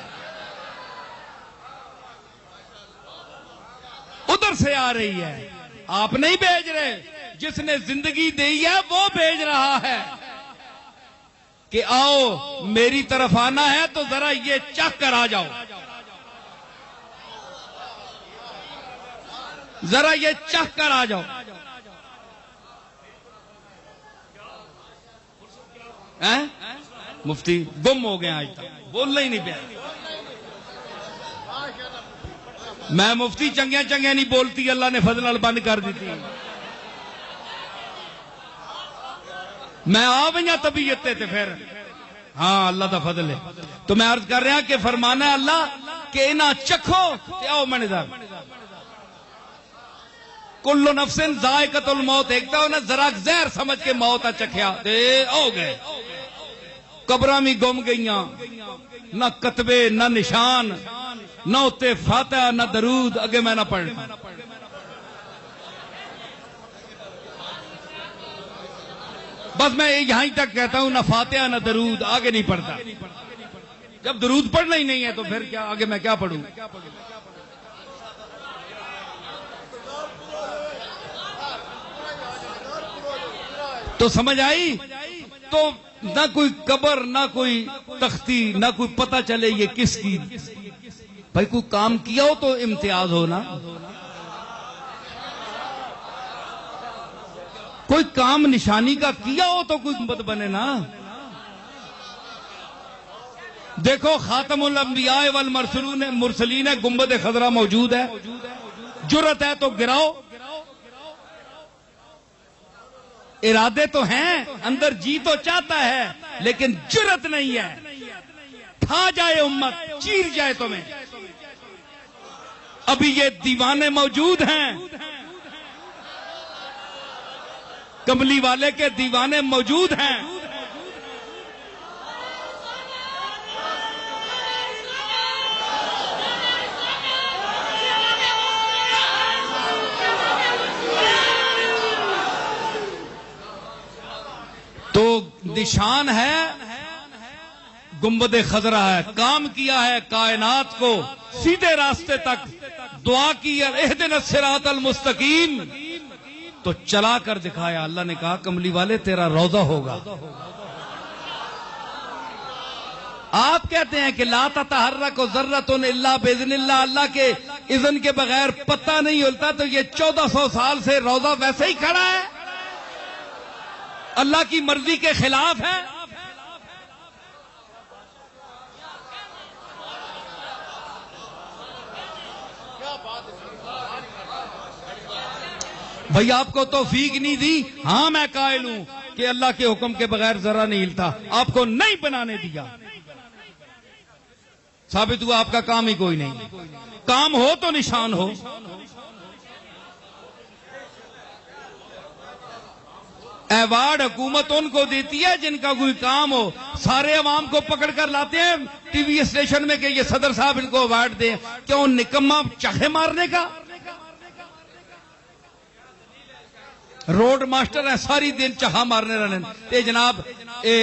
ادھر سے آ رہی ہے، آپ نہیں بھیج رہے، جس نے زندگی دی ہے وہ بھیج رہا ہے کہ آؤ میری طرف آنا ہے تو ذرا یہ چکھ کر آ جاؤ، ذرا یہ چکھ کر آ جاؤ۔ مفتی گم ہو گئے، آج تک بولنا ہی نہیں پیا۔ میں مفتی چنگیاں چنگیاں نہیں بولتی، اللہ نے فضل بند کر دی تھی، میں آ گئی طبیعت تے پھر ہاں اللہ دا فضل ہے۔ تو میں عرض کر رہا کہ فرمانا ہے اللہ کہ انہاں چکھو تے آؤ میں نظر کلو نفس ذائقۃ الموت، ایک تو انہیں ذرا زہر سمجھ کے موت چکھیا تے ہو گئے، قبراں بھی گم گئیاں، نہ کتبے نہ نشان، نہ اتے فاتحہ نہ درود، اگے میں نہ پڑھنا۔ بس میں یہاں تک کہتا ہوں، نہ فاتحہ نہ درود، آگے نہیں پڑھتا۔ جب درود پڑھنا ہی نہیں ہے تو پھر کیا آگے میں کیا پڑھوں؟ تو سمجھ آئی؟ تو نہ کوئی قبر، نہ کوئی تختی، نہ کوئی پتہ چلے یہ کس کی۔ بھائی کوئی کام کیا ہو تو امتیاز ہونا، کوئی کام نشانی کا کیا ہو تو کوئی امت بنے نا۔ دیکھو خاتم الانبیاء والمرسلین ہے، گنبد خضرا موجود ہے، جرت ہے تو گراؤ، ارادے تو ہیں، اندر جی تو چاہتا ہے لیکن جرت نہیں ہے، کھا جائے امت، چیر جائے تمہیں۔ ابھی یہ دیوانے موجود ہیں، کملی والے کے دیوانے موجود ہیں، تو نشان ہے گنبد خضرا ہے، کام کیا ہے کائنات کو سیدھے راستے تک، دعا کی اہدنا الصراط المستقیم، تو چلا کر دکھایا۔ اللہ نے کہا کملی والے تیرا روضہ ہوگا۔ آپ کہتے ہیں کہ لا تتحرک ذرۃ الا باذن اللہ، اللہ کے اذن کے بغیر پتہ نہیں ہلتا، تو یہ 1400 سال سے روضہ ویسے ہی کھڑا ہے، اللہ کی مرضی کے خلاف ہے۔ بھئی آپ کو توفیق نہیں دی؟ ہاں میں قائل ہوں کہ اللہ کے حکم کے بغیر ذرا نہیں ہلتا، آپ کو نہیں بنانے دیا، ثابت ہوا آپ کا کام ہی کوئی نہیں، کام ہو تو نشان ہو۔ ایوارڈ حکومت ان کو دیتی ہے جن کا کوئی کام ہو، سارے عوام کو پکڑ کر لاتے ہیں ٹی وی اسٹیشن میں کہ یہ صدر صاحب ان کو ایوارڈ دیں، کیوں نکما چاہے مارنے کا؟ روڈ ماسٹر ہے، ساری دن چاہا مارنے رہنے تے جناب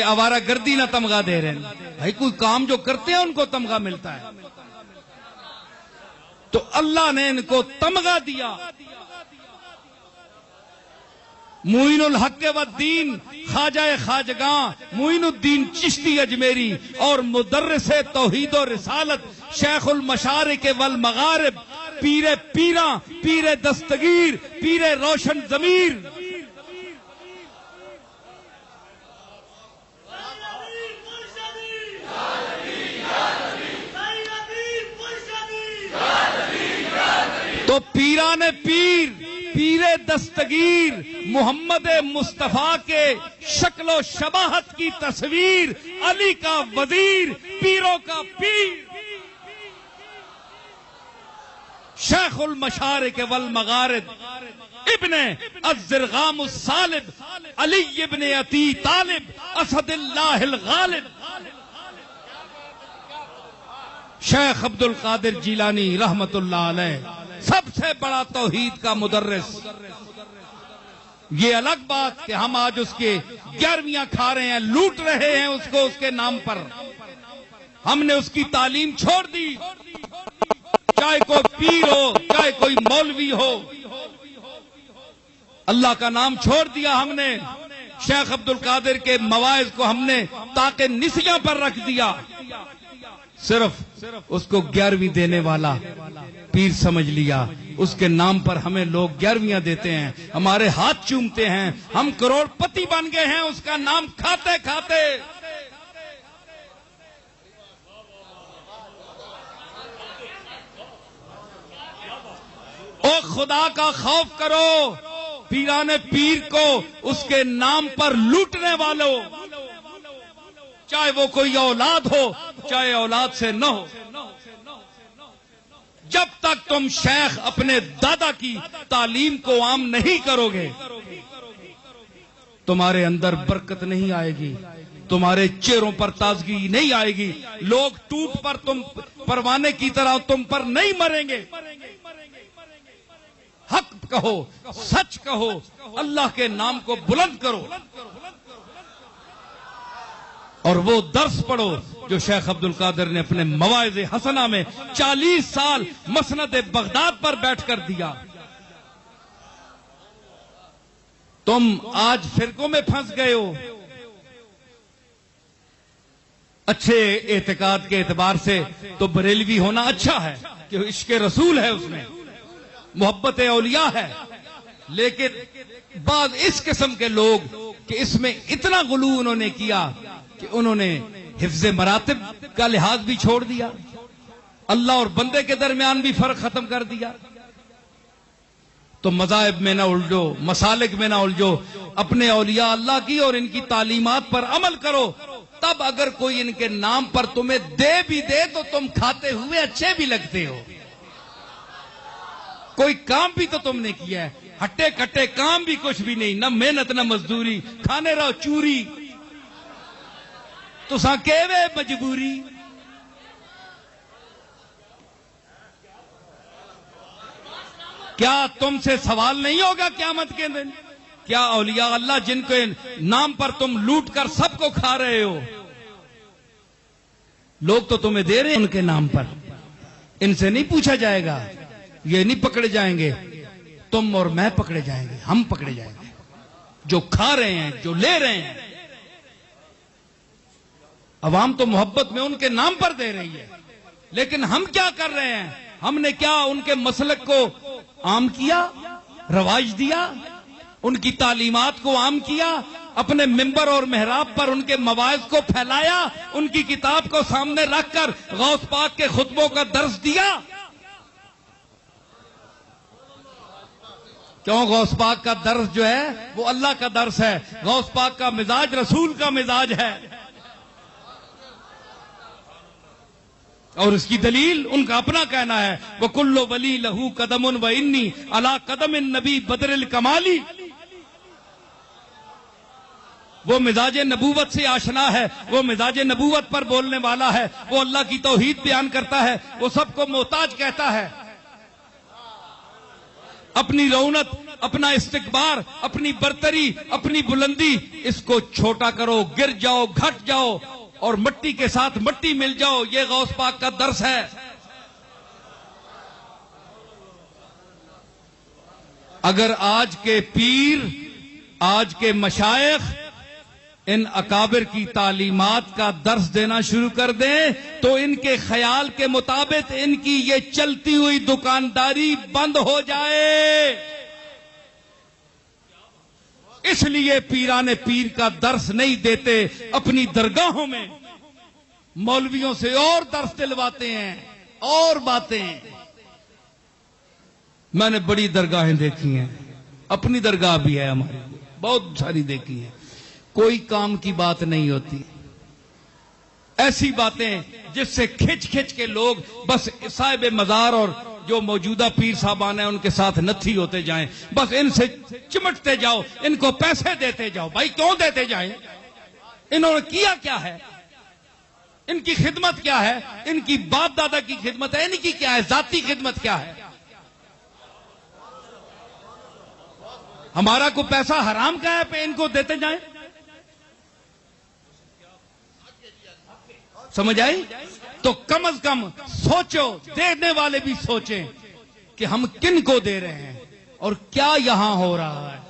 آوارہ گردی نہ تمغہ دے رہے ہیں۔ بھائی کوئی کام جو کرتے ہیں ان کو تمغہ ملتا ہے، تو اللہ نے ان کو تمغہ دیا۔ معین الحق والدین خواجہ خواجگاں معین الدین چشتی اجمیری اور مدرس توحید و رسالت شیخ المشارق والمغارب، پیر پیراں، پیر دستگیر، پیر روشن ضمیر، تو پیران پیر، پیر دستگیر محمد مصطفیٰ کے شکل و شباہت کی تصویر، علی کا وزیر، پیروں کا پیر، شیخ المشارق والمغارب، ابن الزرغام الصالب، علی ابن عطی طالب، اسد اللہ الغالب، شیخ عبد القادر جیلانی رحمت اللہ علیہ، سب سے بڑا توحید کا مدرس۔ یہ الگ بات کہ ہم آج اس کے 11ویاں کھا رہے ہیں، لوٹ رہے ہیں اس کو اس کے نام پر، ہم نے اس کی تعلیم چھوڑ دی، چاہے کوئی پیر ہو، چاہے کوئی مولوی ہو، اللہ کا نام چھوڑ دیا ہم نے۔ شیخ عبد القادر کے مواعظ کو ہم نے تاکہ نسیاں پر رکھ دیا، صرف اس کو 11ویں دینے والا پیر سمجھ لیا، اس کے نام پر ہمیں لوگ 11ویاں دیتے ہیں، ہمارے ہاتھ چومتے ہیں، ہم کروڑ پتی بن گئے ہیں اس کا نام کھاتے کھاتے۔ او خدا کا خوف کرو، پیران پیر کو اس کے نام پر لوٹنے والوں، چاہے وہ کوئی اولاد ہو چاہے اولاد سے نہ ہو، جب تک تم شیخ اپنے دادا کی تعلیم کو عام نہیں کرو گے تمہارے اندر برکت نہیں آئے گی، تمہارے چہروں پر تازگی نہیں آئے گی، لوگ ٹوٹ پر تم پروانے کی طرح تم پر نہیں مریں گے۔ حق کہو، سچ کہو، اللہ کے نام کو بلند کرو، اور وہ درس پڑھو جو شیخ عبد القادر نے اپنے مواعظ حسنہ میں 40 سال مسند بغداد پر بیٹھ کر دیا۔ تم آج فرقوں میں پھنس گئے ہو، اچھے اعتقاد کے اعتبار سے تو بریلوی ہونا اچھا ہے کہ عشق رسول ہے، اس میں محبت اولیاء ہے، لیکن بعض اس قسم کے لوگ کہ اس میں اتنا غلو انہوں نے کیا کہ انہوں نے حفظ مراتب کا لحاظ بھی چھوڑ دیا، اللہ اور بندے کے درمیان بھی فرق ختم کر دیا۔ تو مذاہب میں نہ الجھو، مسالک میں نہ الجھو، اپنے اولیاء اللہ کی اور ان کی تعلیمات پر عمل کرو، تب اگر کوئی ان کے نام پر تمہیں دے بھی دے تو تم کھاتے ہوئے اچھے بھی لگتے ہو، کوئی کام بھی تو تم نے کیا ہے، ہٹے کٹے کام بھی کچھ بھی نہیں، نہ محنت نہ مزدوری، کھانے رہو چوری، تو ساں کہوے مجبوری۔ کیا تم سے سوال نہیں ہوگا قیامت کے دن؟ کیا اولیاء اللہ جن کے نام پر تم لوٹ کر سب کو کھا رہے ہو، لوگ تو تمہیں دے رہے ہیں ان کے نام پر، ان سے نہیں پوچھا جائے گا، یہ نہیں پکڑے جائیں گے، تم اور میں پکڑے جائیں گے، ہم پکڑے جائیں گے جو کھا رہے ہیں، جو لے رہے ہیں۔ عوام تو محبت میں ان کے نام پر دے رہی ہے، لیکن ہم کیا کر رہے ہیں؟ ہم نے کیا ان کے مسلک کو عام کیا، رواج دیا، ان کی تعلیمات کو عام کیا، اپنے ممبر اور محراب پر ان کے مواعظ کو پھیلایا، ان کی کتاب کو سامنے رکھ کر غوث پاک کے خطبوں کا درس دیا؟ کیوں؟ غوث پاک کا درس جو ہے وہ اللہ کا درس ہے، غوث پاک کا مزاج رسول کا مزاج ہے، اور اس کی دلیل ان کا اپنا کہنا ہے، وَكُلُّ وَلِي لَهُ قَدَمٌ وَإِنِّي عَلَىٰ قَدَمِ النَّبِي بَدْرِ الْكَمَالِ۔ وہ مزاج نبوت سے آشنا ہے، وہ مزاج نبوت پر بولنے والا ہے، وہ اللہ کی توحید بیان کرتا ہے، وہ سب کو محتاج کہتا ہے۔ اپنی رونت، اپنا استکبار، اپنی برتری، اپنی بلندی، اس کو چھوٹا کرو، گر جاؤ، گھٹ جاؤ اور مٹی کے ساتھ مٹی مل جاؤ، یہ غوث پاک کا درس ہے۔ اگر آج کے پیر، آج کے مشائخ ان اکابر کی تعلیمات کا درس دینا شروع کر دیں تو ان کے خیال کے مطابق ان کی یہ چلتی ہوئی دکانداری بند ہو جائے۔ اس لیے پیران پیر کا درس نہیں دیتے، اپنی درگاہوں میں مولویوں سے اور درس دلواتے ہیں اور باتیں۔ میں نے بڑی درگاہیں دیکھی ہیں، اپنی درگاہ بھی ہے ہماری، بہت ساری دیکھی ہیں، کوئی کام کی بات نہیں ہوتی، ایسی باتیں جس سے کھچ کھچ کے لوگ بس صاحب مزار اور جو موجودہ پیر صاحبان ہیں ان کے ساتھ نتھی ہوتے جائیں، بس ان سے چمٹتے جاؤ، ان کو پیسے دیتے جاؤ۔ بھائی کیوں دیتے جائیں؟ انہوں نے کیا کیا ہے؟ ان کی خدمت کیا ہے؟ ان کی باپ دادا کی خدمت ہے، ان کی کیا ہے؟ ذاتی خدمت کیا ہے؟ ہمارا کوئی پیسہ حرام کا ہے پہ ان کو دیتے جائیں؟ سمجھ آئی؟ تو کم از کم سوچو، دینے والے بھی سوچیں کہ ہم کن کو دے رہے ہیں اور کیا یہاں ہو رہا ہے۔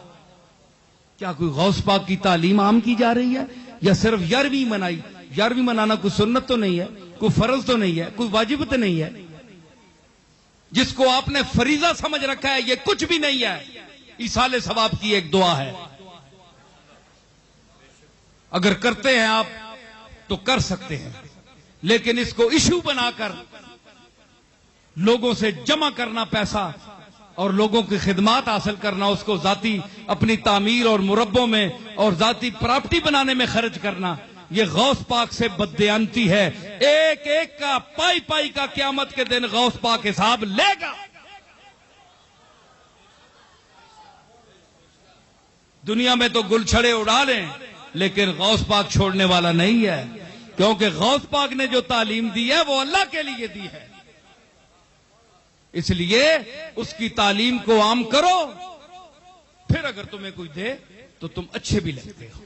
کیا کوئی غوث پاک کی تعلیم عام کی جا رہی ہے یا صرف 11ویں منائی؟ 11ویں منانا کوئی سنت تو نہیں ہے، کوئی فرض تو نہیں ہے، کوئی واجب تو نہیں ہے۔ جس کو آپ نے فریضہ سمجھ رکھا ہے یہ کچھ بھی نہیں ہے، ایصال ثواب کی ایک دعا ہے۔ اگر کرتے ہیں آپ تو کر سکتے ہیں، لیکن اس کو ایشو بنا کر لوگوں سے جمع کرنا پیسہ اور لوگوں کی خدمات حاصل کرنا، اس کو ذاتی اپنی تعمیر اور مربوں میں اور ذاتی پراپرٹی بنانے میں خرچ کرنا، یہ غوث پاک سے بددیانتی ہے۔ ایک ایک کا پائی پائی کا قیامت کے دن غوث پاک حساب لے گا۔ دنیا میں تو گل چھڑے اڑا لیں لیکن غوث پاک چھوڑنے والا نہیں ہے، کیونکہ غوث پاک نے جو تعلیم دی ہے وہ اللہ کے لیے دی ہے۔ اس لیے اس کی تعلیم کو عام کرو، پھر اگر تمہیں کوئی دے تو تم اچھے بھی لگتے ہو۔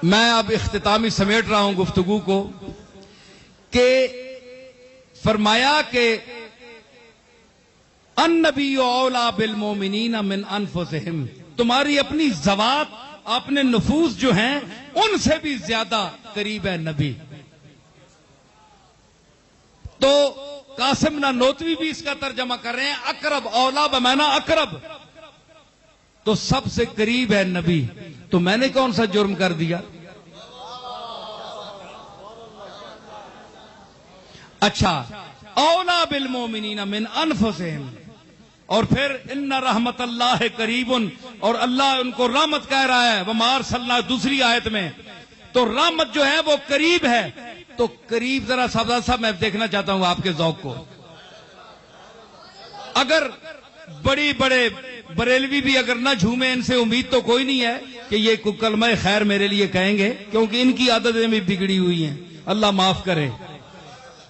میں اب اختتامی سمیٹ رہا ہوں گفتگو کو کہ فرمایا کہ النبی اولا بالمومنین من انفسہم، تمہاری اپنی ذوات، اپنے نفوس جو ہیں ان سے بھی زیادہ قریب ہے نبی۔ تو قاسم نانوتوی بھی اس کا ترجمہ کر رہے ہیں، اقرب، اولا بمعنی اقرب، تو سب سے قریب ہے نبی۔ تو میں نے کون سا جرم کر دیا؟ اچھا، اولا بالمومنین من انفسہم، اور پھر ان رحمت اللہ قریب، اور اللہ ان کو رحمت کہہ رہا ہے، وما ارسلنا دوسری آیت میں، تو رحمت جو ہے وہ قریب ہے۔ تو قریب ذرا صاحب میں دیکھنا چاہتا ہوں آپ کے ذوق کو۔ اگر بڑی بڑے بریلوی بھی اگر نہ جھومے، ان سے امید تو کوئی نہیں ہے کہ یہ کوئی کلمہ خیر میرے لیے کہیں گے، کیونکہ ان کی عادتیں بھی بگڑی ہوئی ہیں، اللہ معاف کرے۔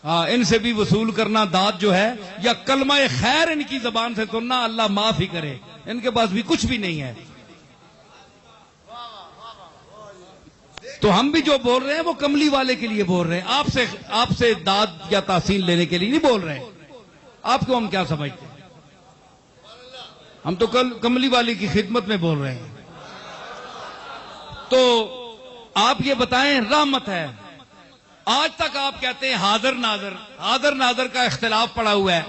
ان سے بھی وصول کرنا داد جو ہے، یا کلمہ خیر ان کی زبان سے سننا، اللہ معاف ہی کرے، ان کے پاس بھی کچھ بھی نہیں ہے۔ تو ہم بھی جو بول رہے ہیں وہ کملی والے کے لیے بول رہے ہیں، آپ سے داد یا تحسین لینے کے لیے نہیں بول رہے۔ آپ کو ہم کیا سمجھتے ہیں؟ ہم تو کملی والے کی خدمت میں بول رہے ہیں۔ تو آپ یہ بتائیں، رحمت ہے، آج تک آپ کہتے ہیں حاضر ناظر، حاضر ناظر کا اختلاف پڑا ہوا ہے،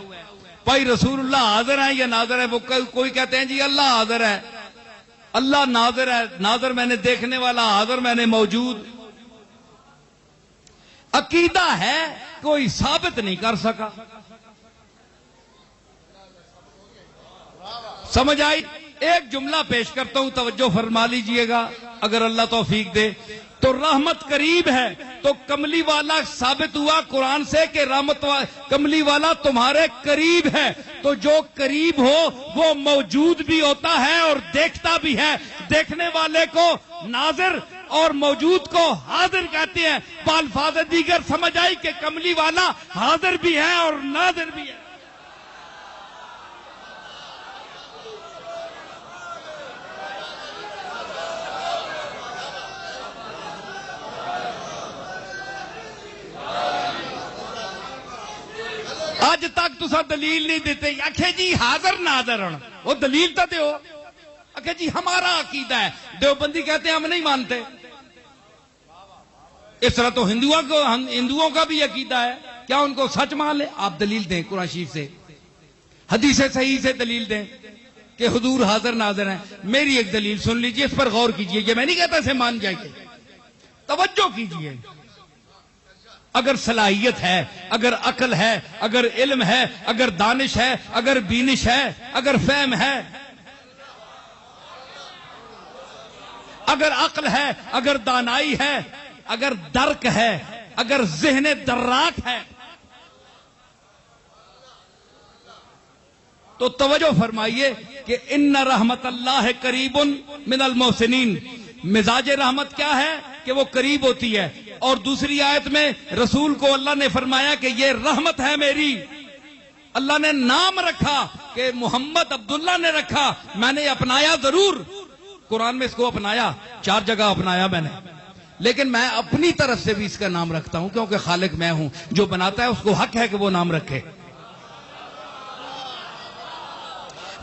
بھائی رسول اللہ حاضر ہیں یا ناظر ہے؟ وہ کوئی کہتے ہیں جی اللہ حاضر ہے، اللہ ناظر ہے، ناظر میں نے دیکھنے والا، حاضر میں نے موجود۔ عقیدہ ہے، کوئی ثابت نہیں کر سکا۔ سمجھ آئی؟ ایک جملہ پیش کرتا ہوں، توجہ فرما لیجئے گا اگر اللہ توفیق دے۔ تو رحمت قریب ہے، تو کملی والا ثابت ہوا قرآن سے کہ کملی والا تمہارے قریب ہے۔ تو جو قریب ہو وہ موجود بھی ہوتا ہے اور دیکھتا بھی ہے، دیکھنے والے کو ناظر اور موجود کو حاضر کہتے ہیں۔ بالفاظ دیگر سمجھ آئی کہ کملی والا حاضر بھی ہے اور ناظر بھی ہے۔ اج تک تسا دلیل نہیں دیتے، آکھے جی حاضر ناظر، وہ دلیل تو دیو۔ آکھے جی ہمارا عقیدہ ہے، دیوبندی کہتے ہیں ہم نہیں مانتے۔ اس طرح تو ہندوؤں کا بھی عقیدہ ہے، کیا ان کو سچ مان لے؟ آپ دلیل دیں قرآن شریف سے، حدیث صحیح سے دلیل دیں کہ حضور حاضر ناظر ہیں۔ میری ایک دلیل سن لیجئے، اس پر غور کیجئے، یہ میں نہیں کہتا اسے مان جائیے، توجہ کیجئے۔ اگر صلاحیت ہے، اگر عقل ہے، اگر علم ہے، اگر دانش ہے، اگر بینش ہے، اگر فہم ہے، اگر عقل ہے، اگر دانائی ہے، اگر درک ہے، اگر ذہن دراک ہے، تو توجہ فرمائیے کہ ان رحمت اللہ قریب من المحسنین۔ مزاج رحمت کیا ہے کہ وہ قریب ہوتی ہے، اور دوسری آیت میں رسول کو اللہ نے فرمایا کہ یہ رحمت ہے میری۔ اللہ نے نام رکھا کہ محمد عبداللہ نے رکھا، میں نے اپنایا ضرور، قرآن میں اس کو اپنایا، 4 جگہ اپنایا میں نے، لیکن میں اپنی طرف سے بھی اس کا نام رکھتا ہوں کیونکہ خالق میں ہوں، جو بناتا ہے اس کو حق ہے کہ وہ نام رکھے۔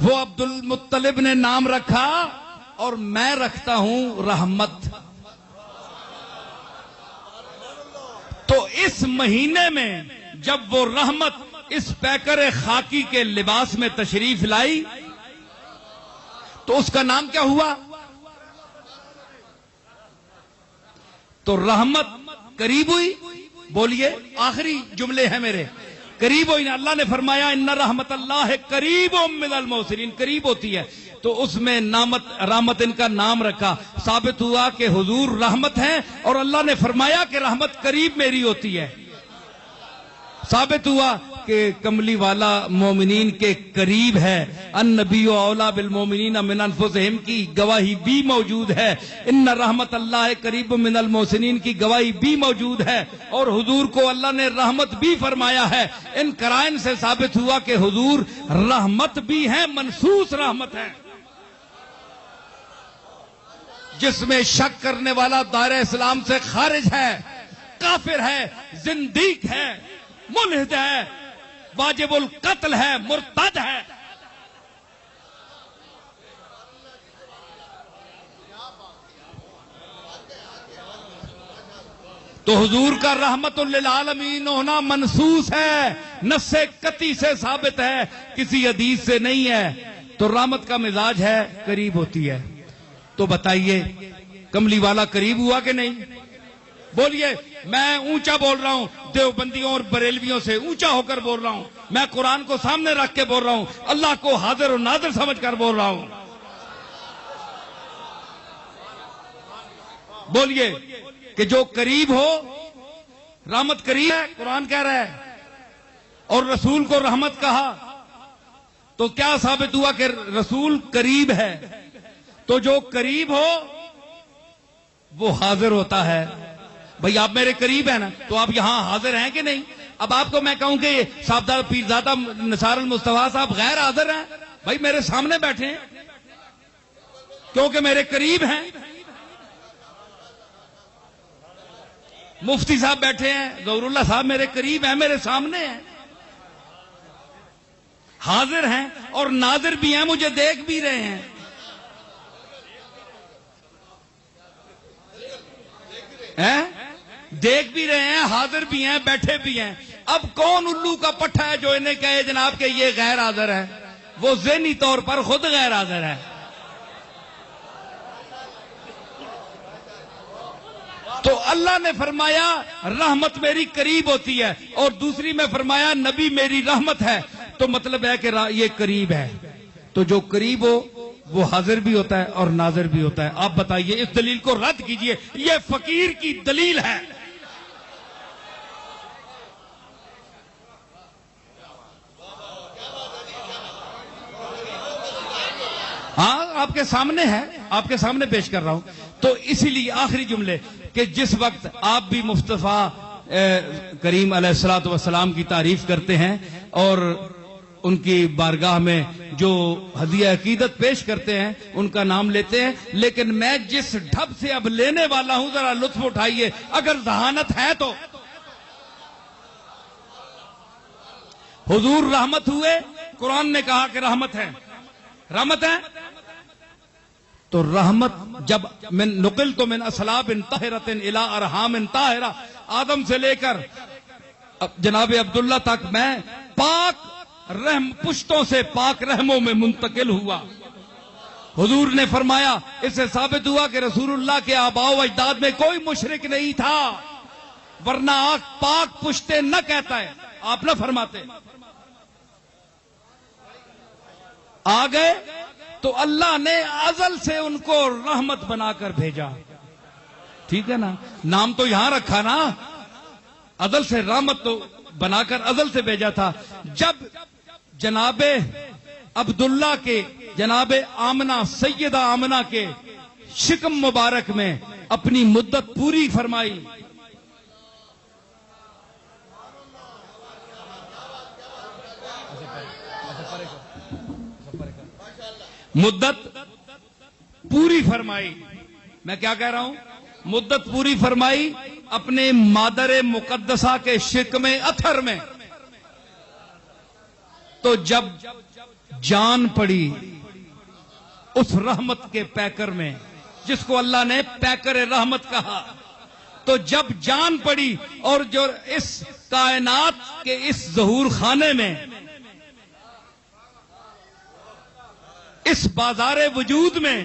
وہ عبد المطلب نے نام رکھا اور میں رکھتا ہوں رحمت۔ تو اس مہینے میں جب وہ رحمت اس پیکر خاکی کے لباس میں تشریف لائی تو اس کا نام کیا ہوا؟ تو رحمت قریب ہوئی، بولیے آخری جملے ہیں میرے، قریب ہوئی نا۔ اللہ نے فرمایا ان رحمت اللہ قریب من المحسنین، قریب ہوتی ہے، تو اس میں رحمت ان کا نام رکھا، ثابت ہوا کہ حضور رحمت ہیں، اور اللہ نے فرمایا کہ رحمت قریب میری ہوتی ہے، ثابت ہوا کہ کملی والا مومنین کے قریب ہے۔ النبی اولا بالمومنین من انفسہم کی گواہی بھی موجود ہے، ان رحمت اللہ قریب من المحسنین کی گواہی بھی موجود ہے، اور حضور کو اللہ نے رحمت بھی فرمایا ہے۔ ان قرائن سے ثابت ہوا کہ حضور رحمت بھی ہیں، منصوص رحمت ہے۔ جس میں شک کرنے والا دائرہ اسلام سے خارج ہے، کافر ہے، زندیق ہے، ملحد ہے، واجب القتل ہے، مرتد ہے۔ تو حضور کا رحمت للعالمین ہونا منصوص ہے، نص قطعی سے ثابت ہے، کسی حدیث سے نہیں ہے۔ تو رحمت کا مزاج ہے، قریب ہوتی ہے۔ تو بتائیے کملی والا قریب ہوا کہ نہیں؟ بولیے، میں اونچا بول رہا ہوں، دیوبندیوں اور بریلویوں سے اونچا ہو کر بول رہا ہوں، میں قرآن کو سامنے رکھ کے بول رہا ہوں، اللہ کو حاضر و ناظر سمجھ کر بول رہا ہوں۔ بولیے کہ جو قریب ہو، رحمت قریب ہے، قرآن کہہ رہا ہے، اور رسول کو رحمت کہا، تو کیا ثابت ہوا کہ رسول قریب ہے؟ تو جو قریب ہو وہ حاضر ہوتا ہے۔ بھئی آپ میرے قریب ہیں نا، تو آپ یہاں حاضر ہیں کہ نہیں؟ اب آپ کو میں کہوں کہ صاحبزادہ پیرزادہ نثار المصطفیٰ صاحب غیر حاضر ہیں، بھائی میرے سامنے بیٹھے ہیں کیونکہ میرے قریب ہیں. مفتی صاحب بیٹھے ہیں، ظہور اللہ صاحب میرے قریب ہیں، میرے سامنے ہیں، حاضر ہیں اور ناظر بھی ہیں، مجھے دیکھ بھی رہے ہیں. دیکھ بھی رہے ہیں، حاضر بھی ہیں، بیٹھے بھی ہیں. اب کون الو کا پٹھا ہے جو انہیں کہے جناب کہ یہ غیر حاضر ہے؟ وہ ذہنی طور پر خود غیر حاضر ہے. تو اللہ نے فرمایا رحمت میری قریب ہوتی ہے، اور دوسری میں فرمایا نبی میری رحمت ہے. تو مطلب ہے کہ یہ قریب ہے. تو جو قریب ہو وہ حاضر بھی ہوتا ہے اور ناظر بھی ہوتا ہے. آپ بتائیے، اس دلیل کو رد کیجئے، یہ فقیر کی دلیل ہے. ہاں آپ کے سامنے ہے، آپ کے سامنے پیش کر رہا ہوں. تو اسی لیے آخری جملے کہ جس وقت آپ بھی مصطفیٰ کریم علیہ الصلوۃ والسلام کی تعریف کرتے ہیں اور ان کی بارگاہ میں جو ہدیہ عقیدت پیش کرتے ہیں ان کا نام لیتے ہیں، لیکن میں جس ڈھب سے اب لینے والا ہوں ذرا لطف اٹھائیے. اگر ذہانت ہے تو حضور رحمت ہوئے، قرآن نے کہا کہ رحمت ہے، رحمت ہے. تو رحمت جب من نقل تو من اصلاب طاہرۃ الی ارحام طاہرہ، آدم سے لے کر جناب عبداللہ تک میں پاک رحم پشتوں سے پاک رحموں میں منتقل ہوا. حضور نے فرمایا، اس سے ثابت ہوا کہ رسول اللہ کے آباء و اجداد میں کوئی مشرک نہیں تھا، ورنہ آنکھ پاک پشتے نہ کہتا ہے. آپ نہ فرماتے. آ گئے تو اللہ نے ازل سے ان کو رحمت بنا کر بھیجا. ٹھیک ہے نا، نام تو یہاں رکھا نا، ازل سے رحمت تو بنا کر ازل سے بھیجا تھا. جب جناب عبداللہ کے، جناب آمنہ، سیدہ آمنہ کے شکم مبارک میں اپنی مدت پوری فرمائی، مدت پوری فرمائی، میں کیا کہہ رہا ہوں، مدت پوری فرمائی اپنے مادر مقدسہ کے شکم اتھر میں. تو جب جان پڑی اس رحمت کے پیکر میں جس کو اللہ نے پیکر رحمت کہا، تو جب جان پڑی اور جو اس کائنات کے اس ظہور خانے میں، اس بازار وجود میں،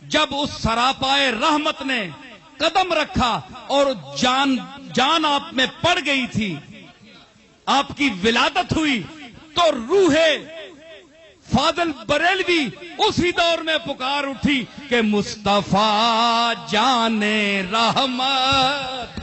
جب اس سراپائے رحمت نے قدم رکھا اور جان آپ میں پڑ گئی تھی، آپ کی ولادت ہوئی، تو روح فاضل بریلوی اسی دور میں پکار اٹھی کہ مصطفیٰ جان رحمت